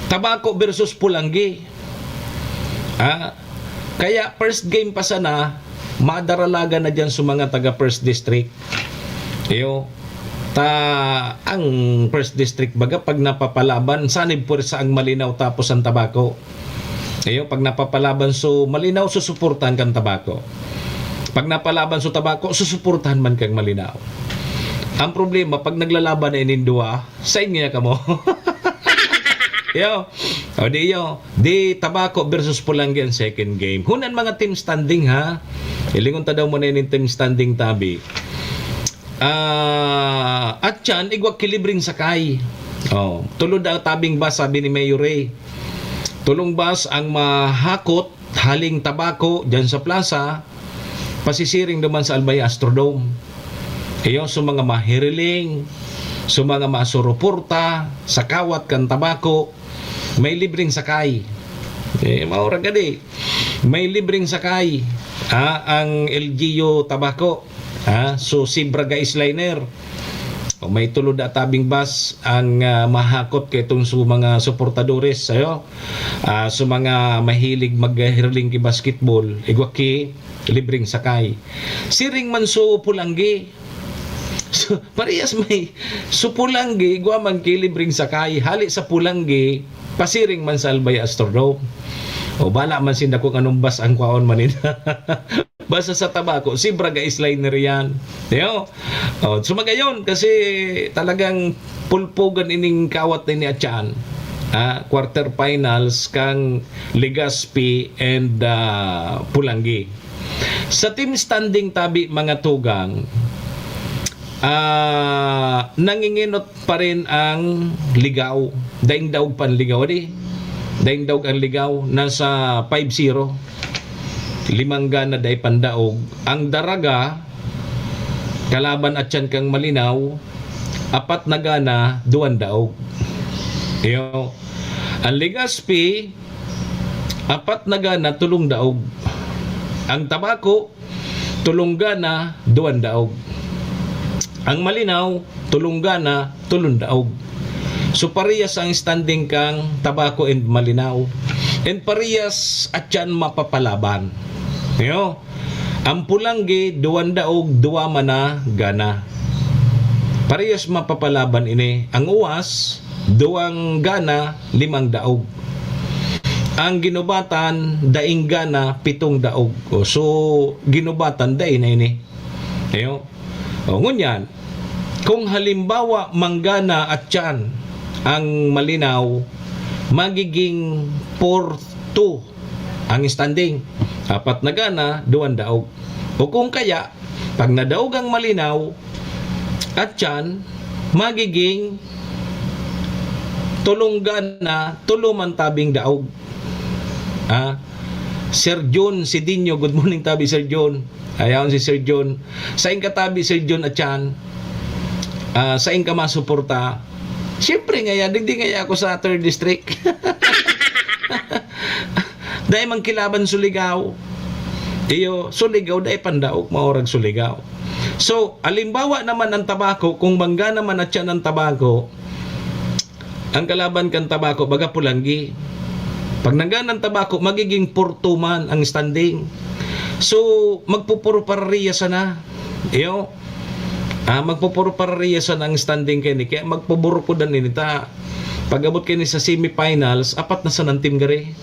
Tabaco versus Pulangi. Kaya first game pa sana madaralaga na diyan sa mga taga First District. Yo. Ang First District baga pag napapalaban sanib pursa ang Malinaw tapos ang Tabaco. Ayo, pag napapalaban so Malinaw susuportahan kang Tabaco. Pag napalaban so Tabaco susuportahan man kang Malinaw. Ang problema pag naglalaban na inindua sa inyo ka mo. Yo. Di Tabaco versus Pulangi ang second game. Hunan mga team standing ha. Ilingon ta daw mo na yung team standing tabi. At yan, igwag kilibring sakay. Tulod ang tabing bus, sabi ni Mayor Ray. Tulong bus ang mahakot haling Tabaco dyan sa plaza pasisiring naman sa Albay Astrodome. Iyo sa mga mahiriling, sa mga masuruporta, sa kawat kan tabako, may libreng sakay. Maura gadi. May libreng sakay ang LGU tabako. So si Braga Isliner. O may tulod at tabing bus ang mahakot kay itong sa mga suportadores sayo. Sa mga mahilig maghirling ki basketball, igwaki libreng sakay. Siring man so Pulanggi. So, parehas may supulanggi, guwaman kilibring sakay, hali sa Pulanggi, pasiring man sa Albay Astrodome. O bala man sinda kung anong bus ang kwaon manin. Basta sa tabako, si Braga Isliner yan. Yo. O, sumagayon, kasi talagang pulpugan ining kawat ni Atyan. Quarterfinals kang Legazpi and Pulanggi. Sa team standing tabi mga tugang, nanginginot pa rin ang Ligaw. Daing daog pan Ligaw di. Daing daog ang Ligaw nasa 5-0. 5 gana day pandaog. Ang Daraga kalaban at yan kang Malinaw 4 na gana 2 daog. Iyo. Ang Legazpi 4 na gana 3 daog. Ang Tabako 3 gana 2 daog. Ang Malinaw, 3 gana, 3 daog. So parehas ang standing kang Tabako and Malinaw. And parehas at yan mapapalaban. Yo. Ang Pulanggi, 2 daog, 2 mana gana. Parehas mapapalaban ini. Ang Uwas, 2 gana, 5 daog. Ang Ginubatan, 2 gana, 7 daog. So Ginubatan, daing na ini. Yo. O ngunyan, kung halimbawa manggana at yan ang Malinaw, magiging 4-2 ang standing. 4 na gana, 2 daog. O kung kaya, pag nadaog ang Malinaw at yan, magiging 3 gana, 3 man tabing daog. Sir John Sidinho, good morning tabi Sir John. Ayaw si Sir John. Sa katabi Sir John at yan, sa ka masuporta. Siyempre nga yan, hindi nga ako sa 3rd district. Dahil mang kilaban Suligaw. Iyo, Suligaw, dahil pandaok, maorag Suligaw. So, alimbawa naman ang Tabako, kung bangga naman at yan ang Tabako, ang kalaban kan Tabako, baga Pulanggi. Pag nanggan ng Tabako, magiging 4-2 man ang standing. So, magpupuro parariya sana. Iyo. Magpupuro parariya sana ang standing kini. Kaya magpuburo ko dan inita. Pag abot kini sa semifinals, 4 na sa ng team gari.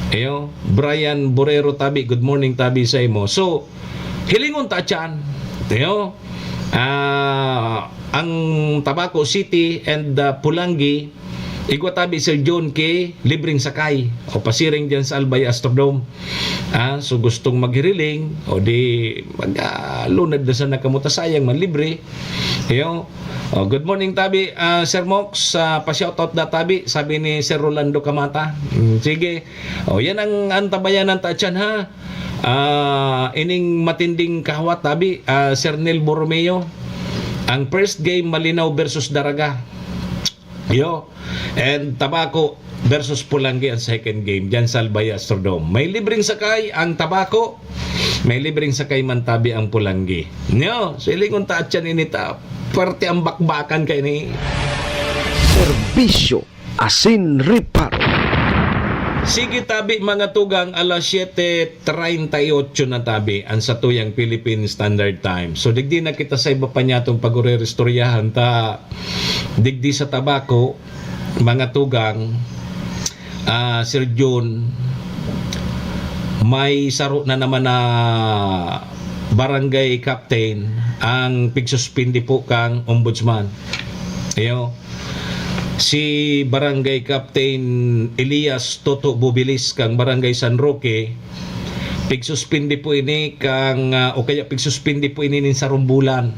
Iyo. Brian Borero tabi. Good morning tabi sa imo. So, hilingon ta tiyan. Iyo. Ang Tabako City and Pulanggi, igwatabi Sir John K. libreng sakay o pasiring dyan sa Albay Astrodome. So gustong maghiriling o di lunad na sa nakamuta sayang man libre. Good morning tabi Sir Mox, pa-shoutout na tabi sabi ni Sir Rolando Kamata. Sige. Yan ang antabayanan ta tiyan ha. Ining matinding kahawat tabi Sir Nel Borromeo. Ang first game Malinaw versus Daraga. And Tabako versus Pulanggi ang second game dyan sa Albay Astrodome. May libreng sakay ang Tabako, may libreng sakay man tabi ang Pulanggi. Silingon ta at yan inita, parte ang bakbakan kay ni Serbisyo Asin Reparo. Sige tabi mga tugang, alas 7:38 na tabi ang sa tuyang Philippine Standard Time. So digdi na kita sa iba pa niya itong pag-urerestoryahan ta digdi sa Tabako mga tugang. Sir John, may saro na naman na barangay captain ang pigsuspindi po kang ombudsman. Si Barangay Captain Elias Toto Bubilis kang Barangay San Roque, pigsuspindi po ini kang o kaya pigsuspindi po ini nin sa rumbulan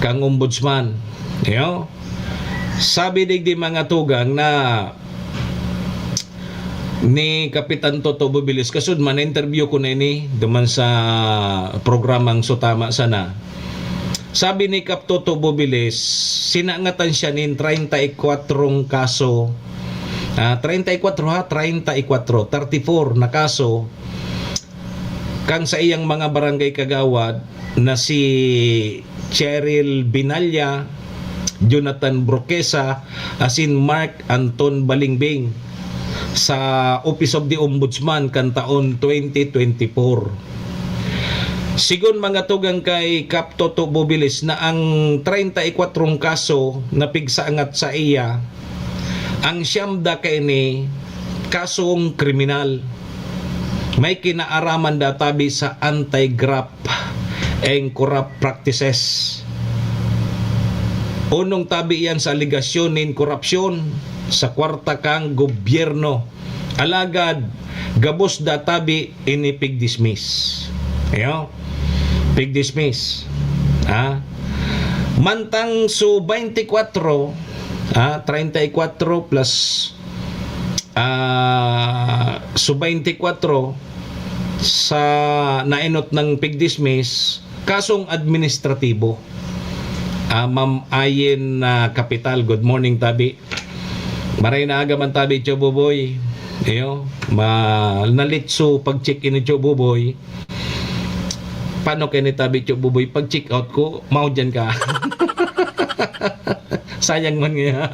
kang ombudsman. Sabi digdi mga tugang na ni Kapitan Toto Bubilis kasud man interview ko na ini duman sa programang Sutama Sana. Sabi ni Kap Toto Bubilis, sinangatan siya nin 34 kaso. 34 34 na kaso kang sa iyang mga barangay kagawad na si Cheryl Binalya, Jonathan Broquesa, asin Mark Anton Balingbing sa Office of the Ombudsman kan taon 2024. Sigon mga tugang kay Kap Toto Bubilis na ang 34 kaso na pigsaangat sa iya, ang siyamda kay ni kasong kriminal. May kinaaraman databi sa anti-graft and corrupt practices. Unong tabi yan sa aligasyon nin korupsyon sa kwarta kang gobyerno. Alagad, gabos databi ini pig-dismiss. Ayo, pig-dismiss. Mantang so 24, 34 plus so 24 sa nainot ng pig-dismiss, kasong administratibo. Ma'am Ayen Kapital, good morning tabi. Maray na aga man tabi Choboboy. Iyo, nalitso pag-check in ni Choboboy. Paano kayo ni tabi Choboboy? Pag-check out ko, mau dyan ka. Sayang man nga.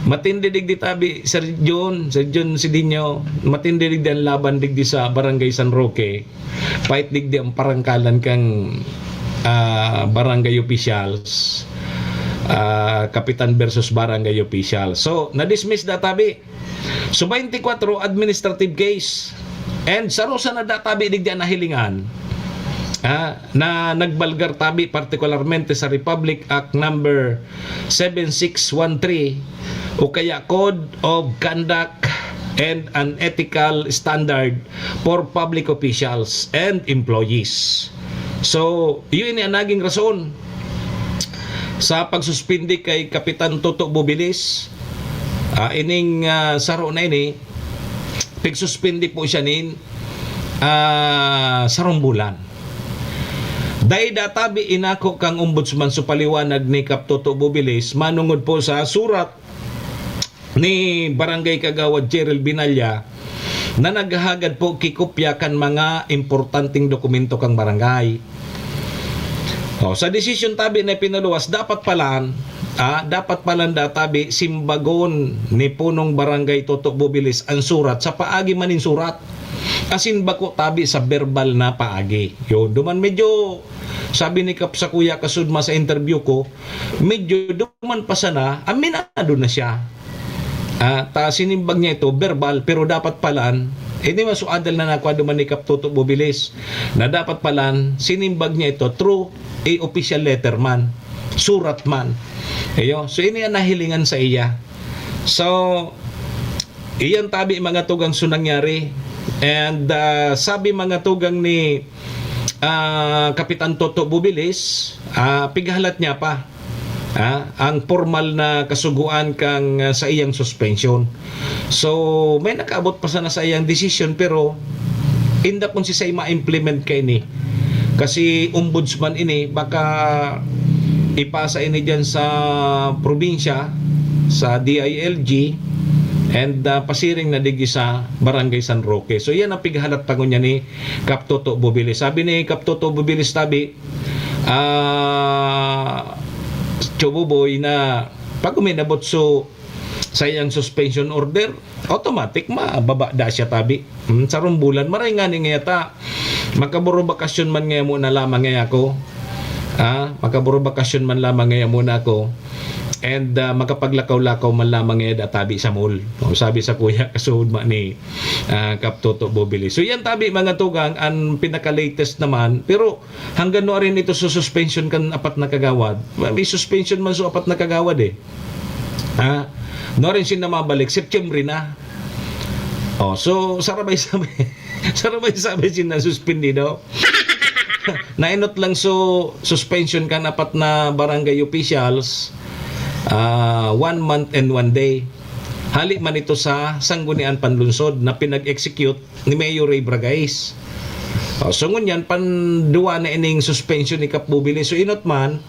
Matindi digdi tabi Sir John Sidinyo, matindi digdi ang laban digdi sa Barangay San Roque. Pait digdi ang parangkalan kang barangay officials, kapitan versus barangay official. So na-dismiss databi. So 24 administrative case and sarusa na databi digdi ang nahilingan. Na nagbalgar tabi partikularmente sa Republic Act number 7613 o kaya Code of Conduct and an Ethical Standard for Public Officials and Employees. So, yun ang naging rason sa pagsuspindi kay Kapitan Toto Bubilis. Ining saro na ini, pagsuspindi po siya nin sarong bulan. Dahil databi inako kang ombudsman sa paliwanag ni Kap Toto Bubilis manungod po sa surat ni Barangay Kagawad Cheryl Binalya na naghahagad po kikopya kan mga importanteng dokumento kang barangay. Sa desisyon tabi na pinaluwas, dapat palan databi simbagon ni punong Barangay Toto Bubilis ang surat sa paagi manin surat. Asin bako tabi sa verbal na paagi. Yun, duman medyo, sabi ni Kap sa Kuya Kasudma sa interview ko, medyo duman pa sana, aminado na siya. Sinimbag niya ito, verbal, pero dapat palan, hindi masuadal na nakuha duman ni Kap Toto Bubilis, na dapat palan, sinimbag niya ito through a official letter man, surat man. Ayo, so ini ang nahilingan sa iya. So, iyan tabi mga tugang sunangyari. And sabi mga tugang ni Kapitan Toto Bubilis, pighalat niya pa ang formal na kasuguan kang sa iyang suspension. So may nakaabot pa sana sa iyang decision, pero inda kung si say ma-implement kay ni, kasi ombudsman ini baka ipasa ini dyan sa probinsya, sa DILG, and pasiring na digi sa Barangay San Roque. So yan ang pighalat pangon niya ni Kap Toto Bubilis. Sabi ni Kap Toto Bubilis tabi, Choboboy, na pag uminabot so sa iyang suspension order, automatic mababa da siya tabi. Sa rumbulan, maray nga ni ngayata, makaburo bakasyon man ngayon muna lamang ngayon ako. Makaburo bakasyon man lamang ngayon muna ako. And makapaglakaw-lakaw man lamang ngayon tabi sa mall. Sabi sa Kuya Kasudma ni Kap Toto Bubilis. So yan tabi mga tugang, ang pinaka-latest naman. Pero hanggang no rin ito sa suspension kan apat na kagawad. May suspension man so apat na kagawad eh. No rin siya na mabalik. September na. So sarabay-sabay siya na suspindi daw. Nainot lang so suspension kan apat na barangay officials. 1 month and 1 day. Hali man ito sa Sangguniang Panlunsod na pinag-execute ni Mayor Ray Bragais. So ngunyan, panduwa na ining suspension ni Kap Bubilis. So inot man,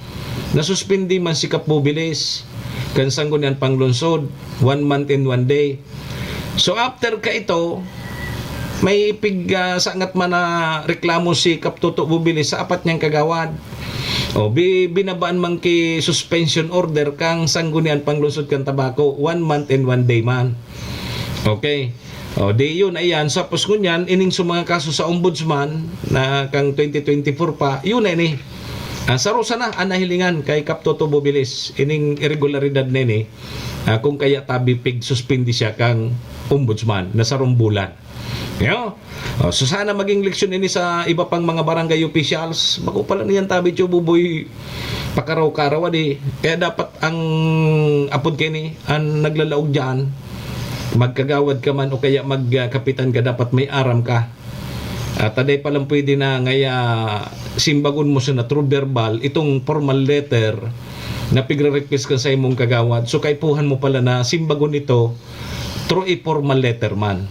nasuspindi man si Kap Bubilis kan Sangguniang Panlunsod, 1 month and 1 day. So after ka ito, may sangat man na reklamo si Kap Toto Bubilis sa apat niyang kagawad. Binabaan man ki suspension order kang Sangguniang Panlunsod kan Tabako, 1 month and 1 day man. Okay. Di yun, ayan, sapos ngunyan, ining sa mga kaso sa ombudsman na kang 2024 pa, yun na ini. Sarusa na, anahilingan kay Kap Toto Bubilis, ining irregularidad na ini, kung kaya tabi pig suspindi siya kang ombudsman na sa rumbulan. So sana maging leksyon ini sa iba pang mga barangay officials. Bako pala niyan tabi buboy pakaraw-karaw di. Kaya dapat ang apod kini ang naglalaog diyan, magkagawad ka man o kaya magkapitan ka, dapat may aram ka. Taday pa lang pwede na ngaya simbagon mo sa na true verbal itong formal letter na pigre-request ka sa imong kagawad. So kay puhan mo pala na simbagon ito through a formal letter man.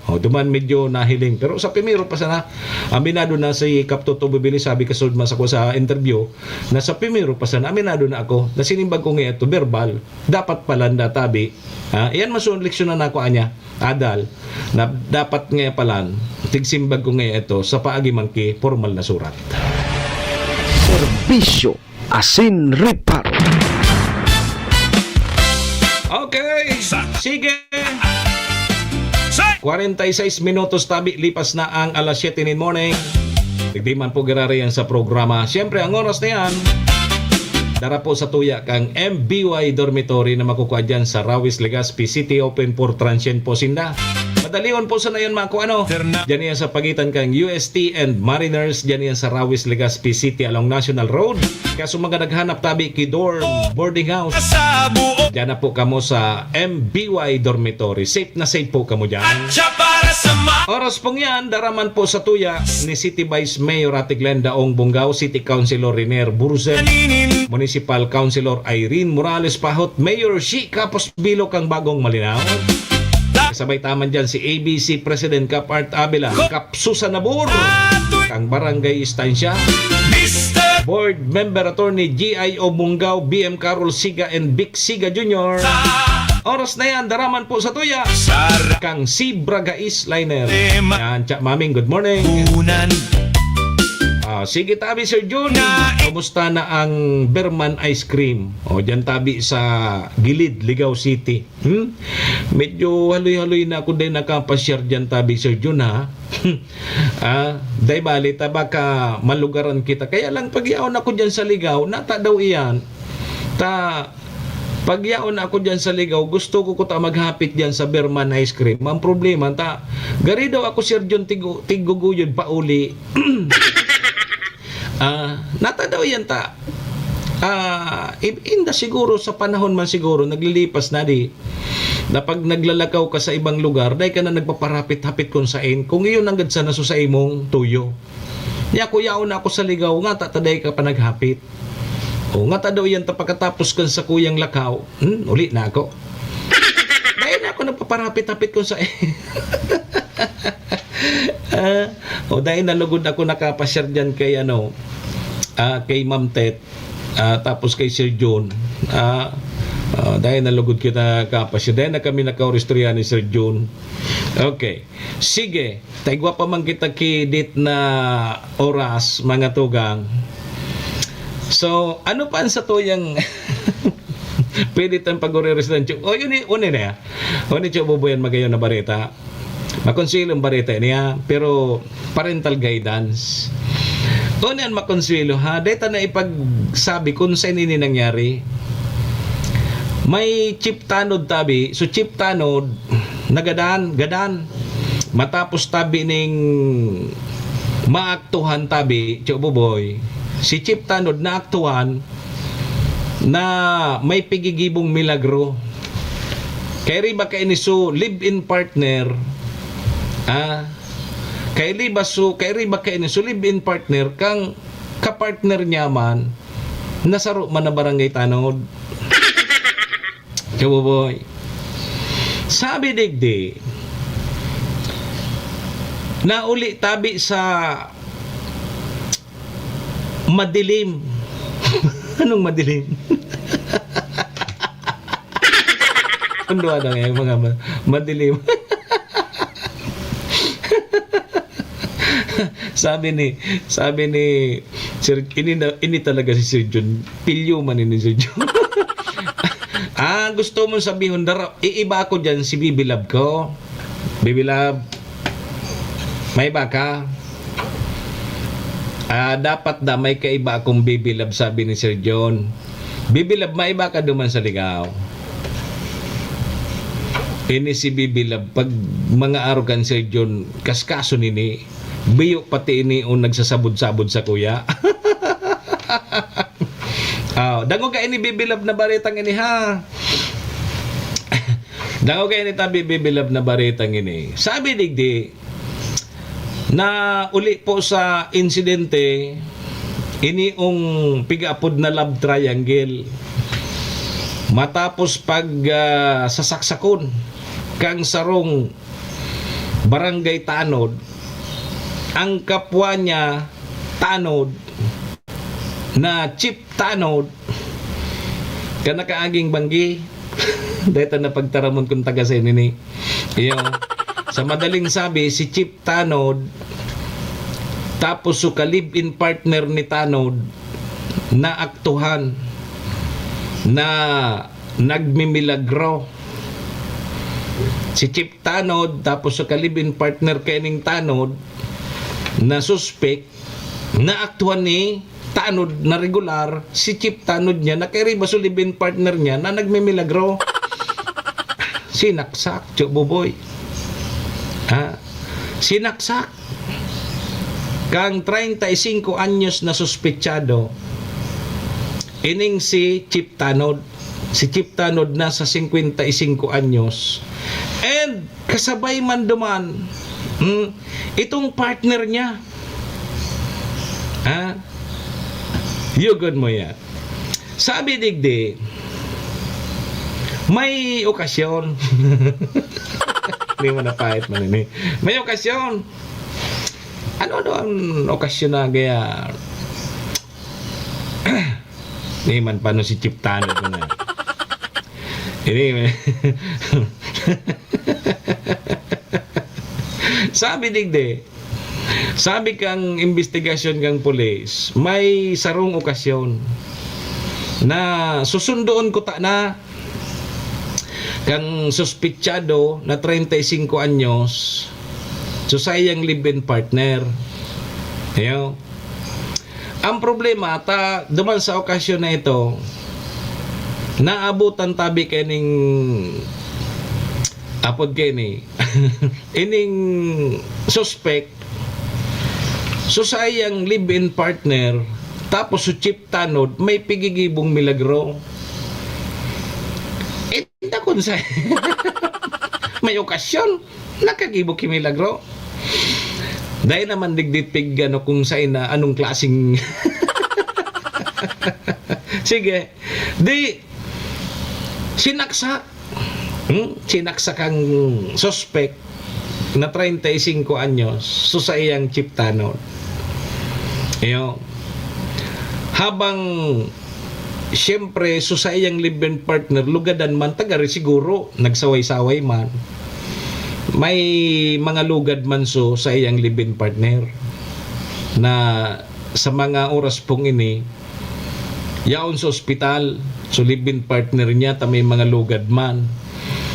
Duman medyo nahiling. Pero sa primero pa sana, aminado na si Kap Toto Bubilis, sabi kasud mas ako sa interview, na sa primero pa sana, aminado na ako, na sinimbag ko nga ito, verbal, dapat pala na tabi. Iyan masun leksyon na ako anya, adal, na dapat nga pala, tigsimbag ko nga ito, sa paagi man ki, formal na surat. Serbisyo asin reparo. Okay, sige. 46 minutos tabi, lipas na ang alas 7 in morning. Hindi man po gararayan sa programa. Siyempre, ang oras na yan, dara po sa tuya kang MBY Dormitory na makukuha dyan sa Rawis, Legazpi City, open for transient po sinda. Madalion po sa na yan mga ano. Diyan yan sa pagitan kang UST and Mariners. Diyan yan sa Rawis, Legazpi City along National Road. Kaso mga naghanap tabi ki dorm, boarding house. Diyan na po kamo sa MBY Dormitory. Safe na safe po kamo dyan. Oras pong yan, daraman po sa tuya ni City Vice Mayor Atiglen Daong Bungaw, City Councilor Riner Burzen, Municipal Councilor Irene Morales Pahot, Mayor Shi Kapos Bilo kang Bagong Malinaw. Kasabay taman dyan si ABC President Kap Art Abela, Kap Susan Nabur, kang Barangay Estancia, Board Member Attorney G.I.O. Bungaw, BM Carol Siga and Vic Siga Jr. Oras na yan, daraman po sa tuya kang si Bragais Liner. Yan, Tsa Maming, good morning. Sige tabi Sir Jun, kumusta na ang Berman Ice Cream? Dyan tabi sa Gilid, Ligaw City. Medyo haloy-haloy na ako din nakapasyar dyan tabi Sir Jun ha. Day bali, baka malugaran kita. Kaya lang pag-iaon ako dyan sa Ligaw, nata daw iyan. Pag-iaon ako dyan sa Ligaw, gusto ko maghapit dyan sa Berman Ice Cream. Ang problema, gari daw ako Sir Jun tiguguyod pa uli. Nata daw yan inda siguro sa panahon man siguro naglilipas na di na pag naglalakaw ka sa ibang lugar dahil ka na nagpaparapit-hapit kung sain kung iyon ang gadsa na sa imong tuyo niya kuyaon na ako sa Ligaw nga tataday ka pa naghapit nga daw yan pagkatapos kan sa kuyang lakaw uli na ako dahil na ako nagpaparapit-hapit kung sain dahil nalugod ako nakapasyar dyan kay kay Ma'am Tet tapos kay Sir John dahil nalugod kita nakapasyar dahil na kami nakaoristorya ni Sir John. Okay, sige taigwa pa man kita kidit na oras mga tugang. So ano pa sa tuyang pwede tayong pag-resident yun na ya unin bubuyan magayon na barita makonsuelo ang barita niya pero parental guidance doon makonsuelo ha data na ipagsabi kung saan ini nangyari may chip tanod tabi so chip tanod nagadan matapos tabi ning maaktuhan tabi buboy si chip tanod na aktuhan na may pigigibong milagro kay riba kay iniso live-in partner kay riba kay iniso live-in partner kang kapartner niya man nasaro man na barangay tanod Kabuboy. Sabi digdi, na uli tabi sa madilim. Anong madilim? Ano na nga yung mga madilim? sabi ni Sir, ini talaga si Sir John. Pilyo man ni Sir John. Gusto mo sabihin dara, iiba ako dyan si Bibi Love ko. Bibi Love, may iba ka? Dapat na may kaiba akong Bibi Love, sabi ni Sir John. Bibi Love, may iba ka duman sa ligaw. Ini si Bibi Love, pag mga arogan Sir John, kaskaso nini, biyo pati ini o nagsasabod-sabod sa kuya. Dango ka ini Bibi Love na baritang ini ha. Dango ka ini tabi Bibi Love na baritang ini. Sabi digdi, na uli po sa insidente, ini ong pigapod na love triangle. Matapos pag sasaksakon kang sarong barangay Tanod, ang kapwa niya Tanod na Chief Tanod kanakaaging banggi dahil na pagtaramon kung taga sa nini. Sa madaling sabi, si Chief Tanod tapos so ka-live-in partner ni Tanod na aktuhan na nagmimilagro. Si Chief Tanod tapos so ka-live-in partner kaining Tanod na suspect na aktuhan ni Tanod na regular, si Chief Tanod niya nakiriba so live-in partner niya na nagmimilagro. Sinaksak, Buboy. Sinaksak kang 35 anyos na suspetsado ining si Chief Tanod. Si Chief Tanod na sa 55 anyos and kasabay man duman itong partner niya. Yugod mo yan. Sabi digdi, may okasyon. Hindi mo napahit man ini. May okasyon. Ano ang okasyon na gaya? Hindi man paano si Chief Tanod na. Ini sabi digdi, sabi kang investigasyon kang pulis, may sarong okasyon na susundoon ko ta na kang suspitsado na 35 anyos so sayang live-in partner. Ang problema duman sa okasyon na ito, naabutan tabi kaning apod kini ining suspect so sayang live-in partner tapos so Chief Tanod may pigigibong milagro. Kun sa may okasyon nakagibok ki milagro. Dahil naman digdipig kung sa ina anong klaseng sige di sinaksak ang suspect na 35 anyos so sa iyang Chief Tanod. Habang siyempre so sa iyang live-in partner lugadan man tagari siguro nagsaway-saway man may mga lugad man so sa iyang live-in partner na sa mga oras pong ini yaon sa ospital so live-in partner niya may mga lugad man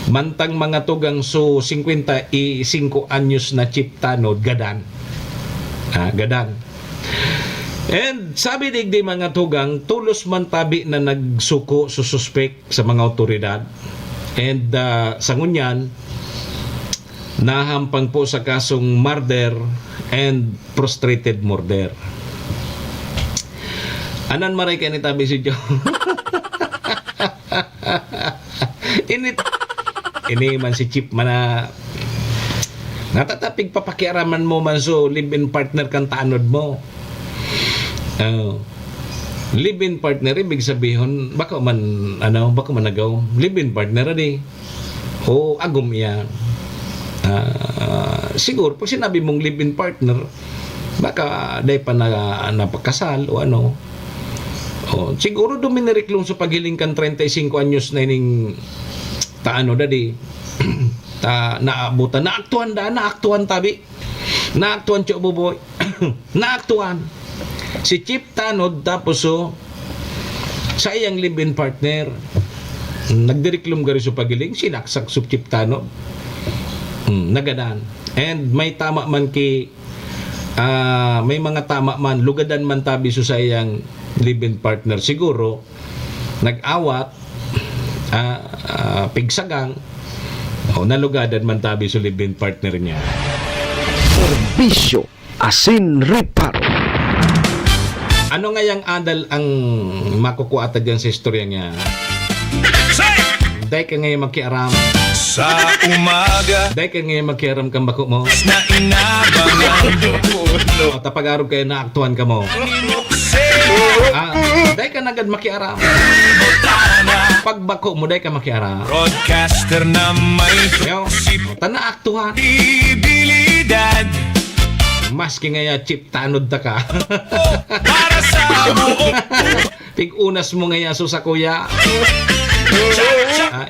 mantang mga tugang so 55 anyos na Chief Tanod gadan. And sabi digdi mga tugang tulos man tabi na nagsuko so suspect sa mga otoridad and sa ngunyan nahampang po sa kasong murder and prostrated murder. Anan maray ka ni tabi si Joe. Ini man si Chief man natatapig papakiaraman mo man so live-in partner kang Tanod mo. live-in partner, ibig sabihin, baka man nagaw, live-in partner di. O agom yan. Siguro, pag sinabi mong live-in partner, baka day pa napakasal o ano. O, siguro duminiriklong sa paghiling kan 35 anyos na ining taano dadi. Naabutan, naaktuan tabi. Naaktuan Tio Buboy. Naaktuan. Si Chip Tanod tapos sa iyang live-in partner nagdiriklom gari sa pagiling sinaksak sa Chip Tanod. Nagadan. And may tama man may mga tama man lugadan man tabi sa iyang live-in partner. Siguro nag-awat pigsagang o nalugadan man tabi sa live-in partner niya. Serbisyo asin reparo. Ano nga yung adal ang makukuha dyan sa istorya niya? Dahil ka ngayon magkiaram. Sa umaga Dahil ka ngayon magkiaram kang bako mo. na inabangan O tapag-arog kayo na aktuan ka mo. Dahil ka nagad makiaram. Pag bako mo, dahil ka makiaram. Broadcaster na may Yo, tana aktuhan. kredibilidad Maski nga Chip Tanod ta ka. para sa buong Pig-unas mo nga so sa kuya.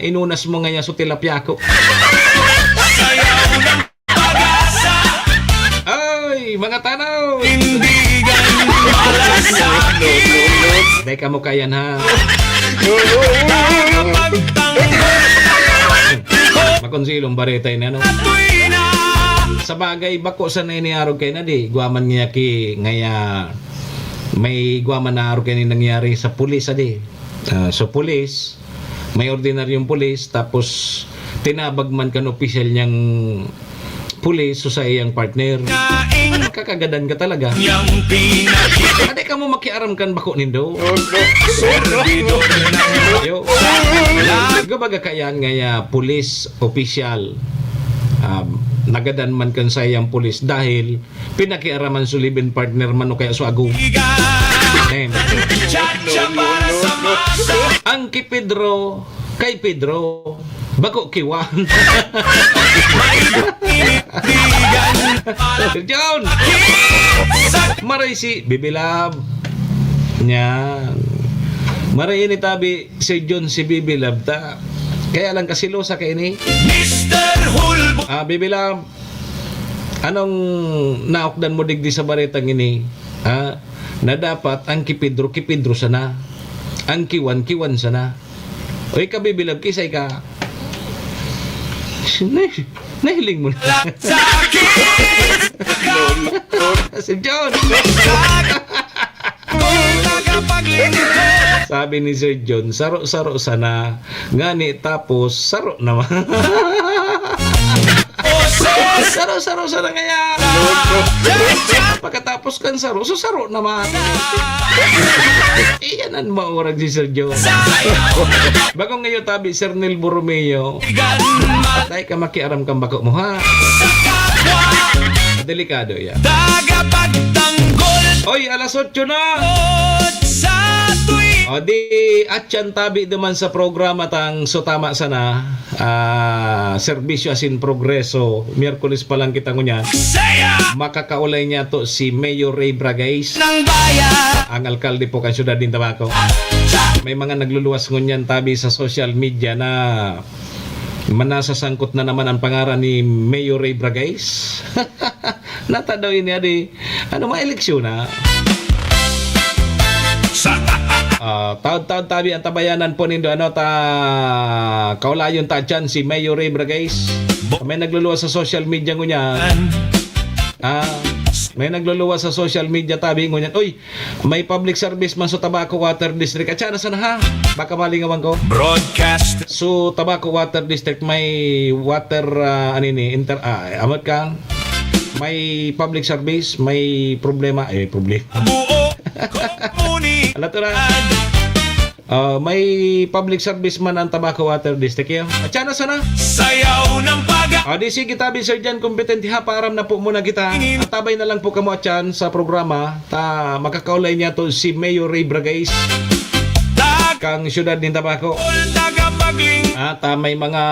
Inunas mo nga so tilapia ko. sayaw ng pag-asa. Ay, mga tanaw. Tindigan malasakit. Dahil ka mo kayan ha. Makonsilong baretay na no. Tuwi na Sa bagay, bako sa nainiarog kay na di. Guaman niya ki ngaya may guaman na arog kay ni nangyari sa pulis adi. So pulis, may ordinaryong pulis tapos tinabag man kan opisyal niyang pulis so sa iyang partner. kaing Kakagadan ka talaga. yang pinakita Ade ka mo makiaram kan bako nindo. servidor ng Yo. Gabaga kayan ngaya pulis opisyal. Nagadan man kan sa iyang pulis dahil pinakiaraman su live-in partner man o kaya su agong. Chacha para sa masa. Ang kay Pedro, bako kiwan. John! Maray si Bibilab. Yan. Maray ini tabi si John si Bibilab ta. Kaya lang kasilosa kay ini. Mr. Hulbo Bibilab, anong naokdan mo digdi sa baretang ini? Na dapat ang kipidro sana. Ang kiwan sana. Oy ka Bibilab, kisay ka. Nahiling mo na. sakit Si John. tagapaglingkod Sabi ni Sir John, saro-saro sana. Ngani tapos saro naman. Saro-saro sana kaya. Pagkatapos kan saro, so saro naman. Iyan ang maurag si Sir John. Bagong ngayon tabi, Sir Nel Borromeo. Tay ka makiaram kang bako mo ha. Delikado yan. tagapagtanggol Oy, alas 8 na. sa tuwi O di atyan tabi naman sa programa tang so tama sana. Serbisyo asin progreso. Miyerkules pa lang kita ngunyan. saya Makakaulay niya to si Mayor Ray Bragais. ng bayan Ang alkalde po kan syudad din Tabaco. May mga nagluluwas ngunyan tabi sa social media na manasasangkot na naman ang pangaran ni Mayor Ray Bragais. Nata daw ini adi. Ano ma-eleksyon na? sa Taon-taon tabi ang tabayanan po nindo kaulayon ta dyan si Mayor Ray Bragais. May nagluluwas sa social media ngunyan. May nagluluwas sa social media tabi ngunyan. Uy, may public service man sa Tabaco Water District. At sana sana ha. Baka malingawan ko. broadcast So Tabaco Water District may water amot kang may public service, may problema, problema. buo komunidad Alam to na. May public service man ang Tobacco Water District yun. At sana sana. Sayaw ng Di sige tabi Sir Jan kompetente ha, paaram na po muna kita. At tabay na lang po kamo atyan sa programa. Ta makakaulay niya to si Mayor Ray Bragais. Kang syudad ng Tobacco. At may mga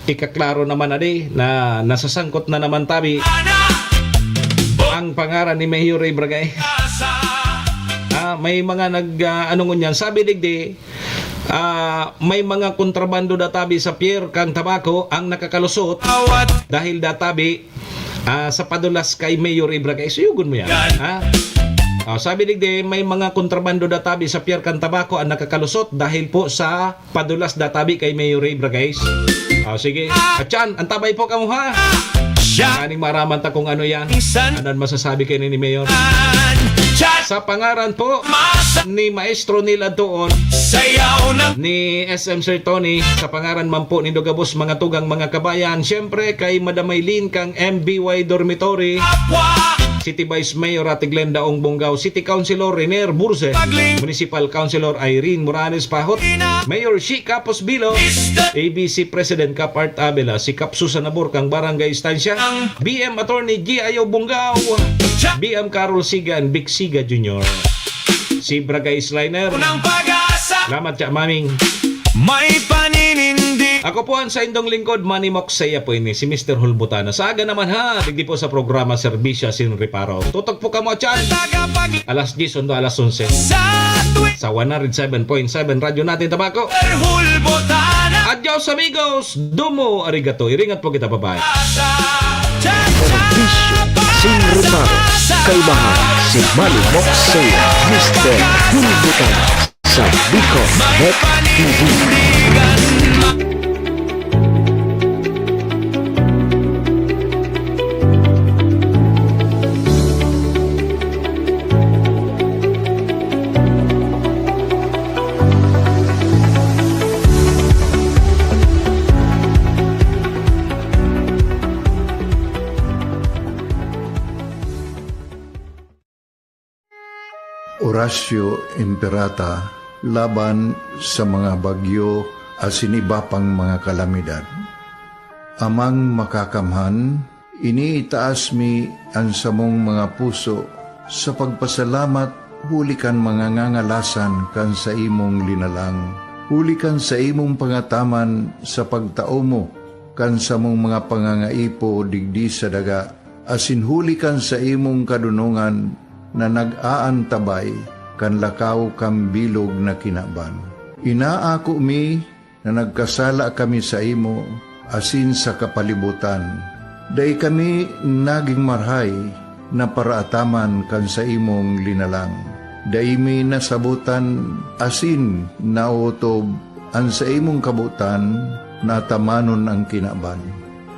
ikaklaro naman na nasasangkot na naman tabi ang pangaran ni Mayor Ray Bragais. May mga anong ngunyan, sabi digdi, may mga kontrabando databi sa pier kang tabako ang nakakalusot dahil databi sa padulas kay Mayor Ibragay. Suyugon mo yan. Sabi digdi, may mga kontrabando databi sa pier kang tabako ang nakakalusot dahil po sa padulas databi kay Mayor Ibragay. Sige. At yan, antabay po kamo ha. Kaning maraman ta kung ano yan. Anong masasabi kayo ni Mayor? Sa pangaran po ni Maestro nila doon, ni SM Sir Tony, sa pangaran man po ni Dugabos mga tugang mga kabayan, syempre kay Madam Maylin kang MBY Dormitory, City Vice Mayor Ate Glenda Ong Bonggao, City Councilor Rener Burse, Municipal Councilor Irene Morales Pahot, Mayor Shi Capos Bilo, ABC President Cap Art Abela, si Cap Susan Nabor kang Barangay Estancia, BM Attorney G. Ayaw Bonggao, BM Carol Sigan, Big Siga Jr., si Bragay Sliner. Salamat siya, maming. May paninindi. Ako po ang sa indong lingkod, Manny Moksaya po ini, si Mr. Hulbutana. Sa aga naman ha, digdi po sa programa Serbisyo Sin Reparo. Tutok po ka mo dyan. Alas 10 undo alas 11. Sa 107.7 Radyo Natin Tobacco. Adios amigos. Dumo arigato. Iringat po kita, babae. Serbisyo Sin Reparo. Kalmahan si Manny Moksaya, Mr. Hulbutana sa Bicol Net TV. Horacio Imperata laban sa mga bagyo asin iba pang mga kalamidad. Amang makakamhan, iniitaas mi ang samong mga puso sa pagpasalamat huli kan mga ngangalasan kan sa imong linalang. Huli kan sa imong pangataman sa pagtao mo kan sa mong mga pangangaipo digdi sa daga. Asin huli kan sa imong kadunungan na nag-aantabay kan lakaw kang bilog na kinaban. Inaako mi na nagkasala kami sa imo asin sa kapalibutan. Day kami naging marhay na paraataman kan sa imong linalang. Day mi nasabutan asin nautob ang sa imong kabutan na tamanon ang kinaban.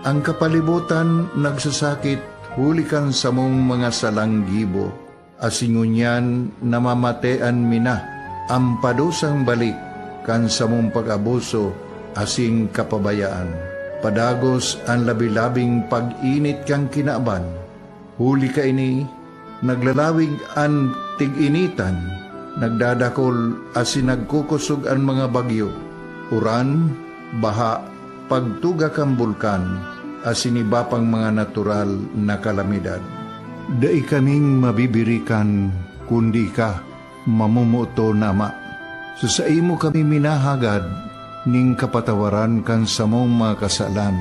Ang kapalibutan nagsasakit hulikan sa mong mga salanggibo. Asingunyan namamatean mina ang padusang balik kan sa mong pag-abuso asing kapabayaan. Padagos ang labi-labing pag-init kang kinaban. Huli ka ini, naglalawig ang tig-initan, nagdadakol asin nagkukusog ang mga bagyo. Uran, baha, pagtuga kang bulkan, asin iba pang mga natural na kalamidad. Dai kaming mabibirikan kundi ka mamumuto nama. Sa imo kami minahagad ning kapatawaran kan samong mga kasalan.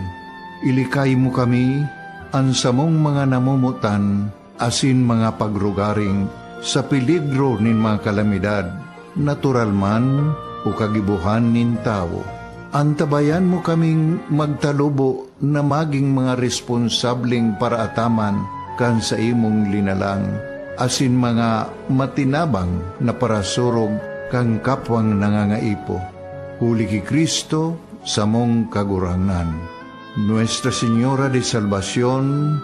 Ilikay mo kami ang samong mga namumutan asin mga pagrugaring sa peligro nin mga kalamidad, natural man o kagibuhan nin tao. Antabayan mo kaming magtalubo na maging mga responsabling paraataman kan sa imong linalang, asin mga matinabang na parasurog kang kapwang nangangaipo. Huli ki Kristo sa mong kagurangan. Nuestra Señora de Salvación,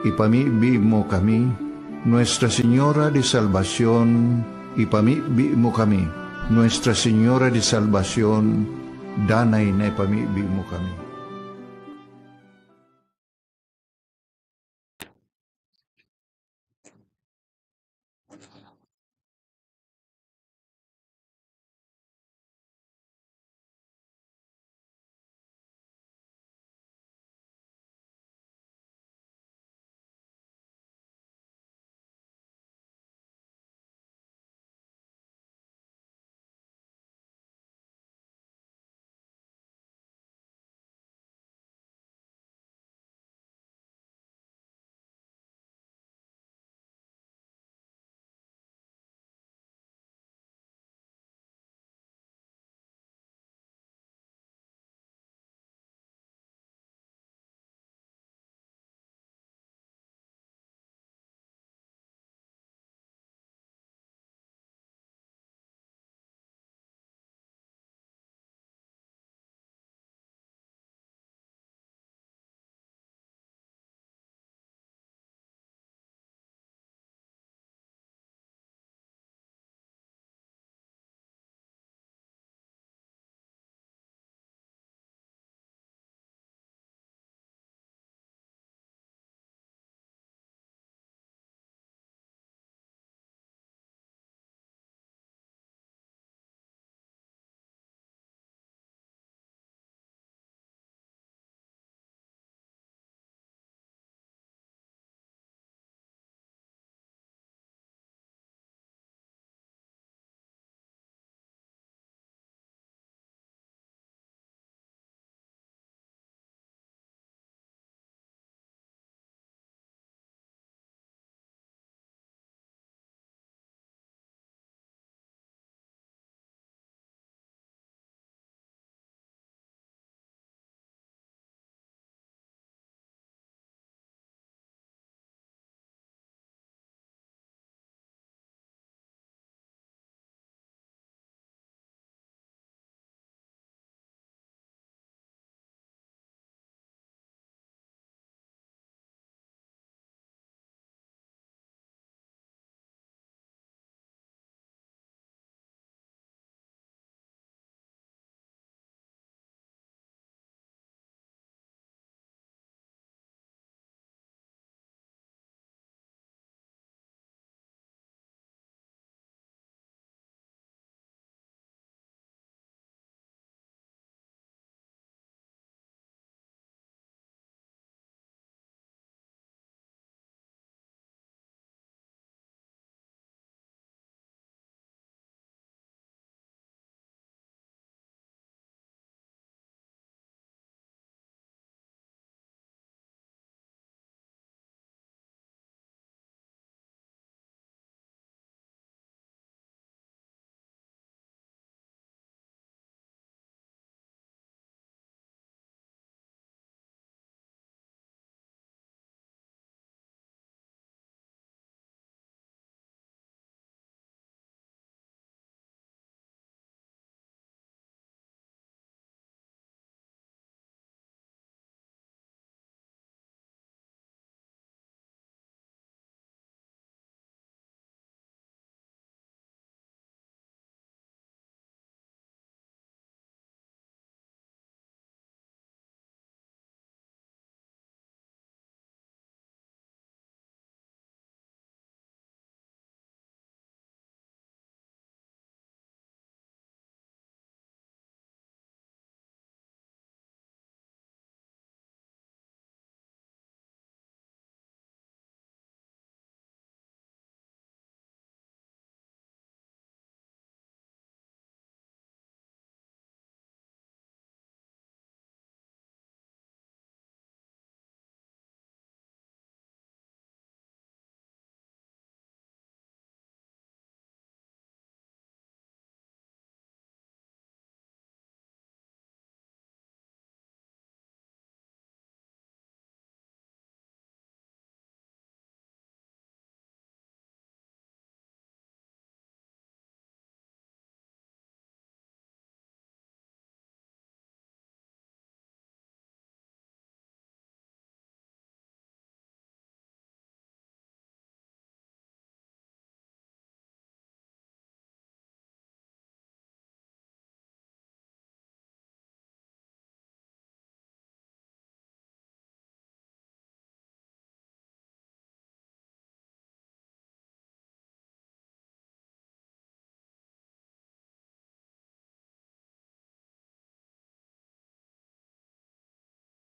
ipamibi mo kami. Nuestra Señora de Salvación, ipamibi mo kami. Nuestra Señora de Salvación, danay na ipamibi mo kami.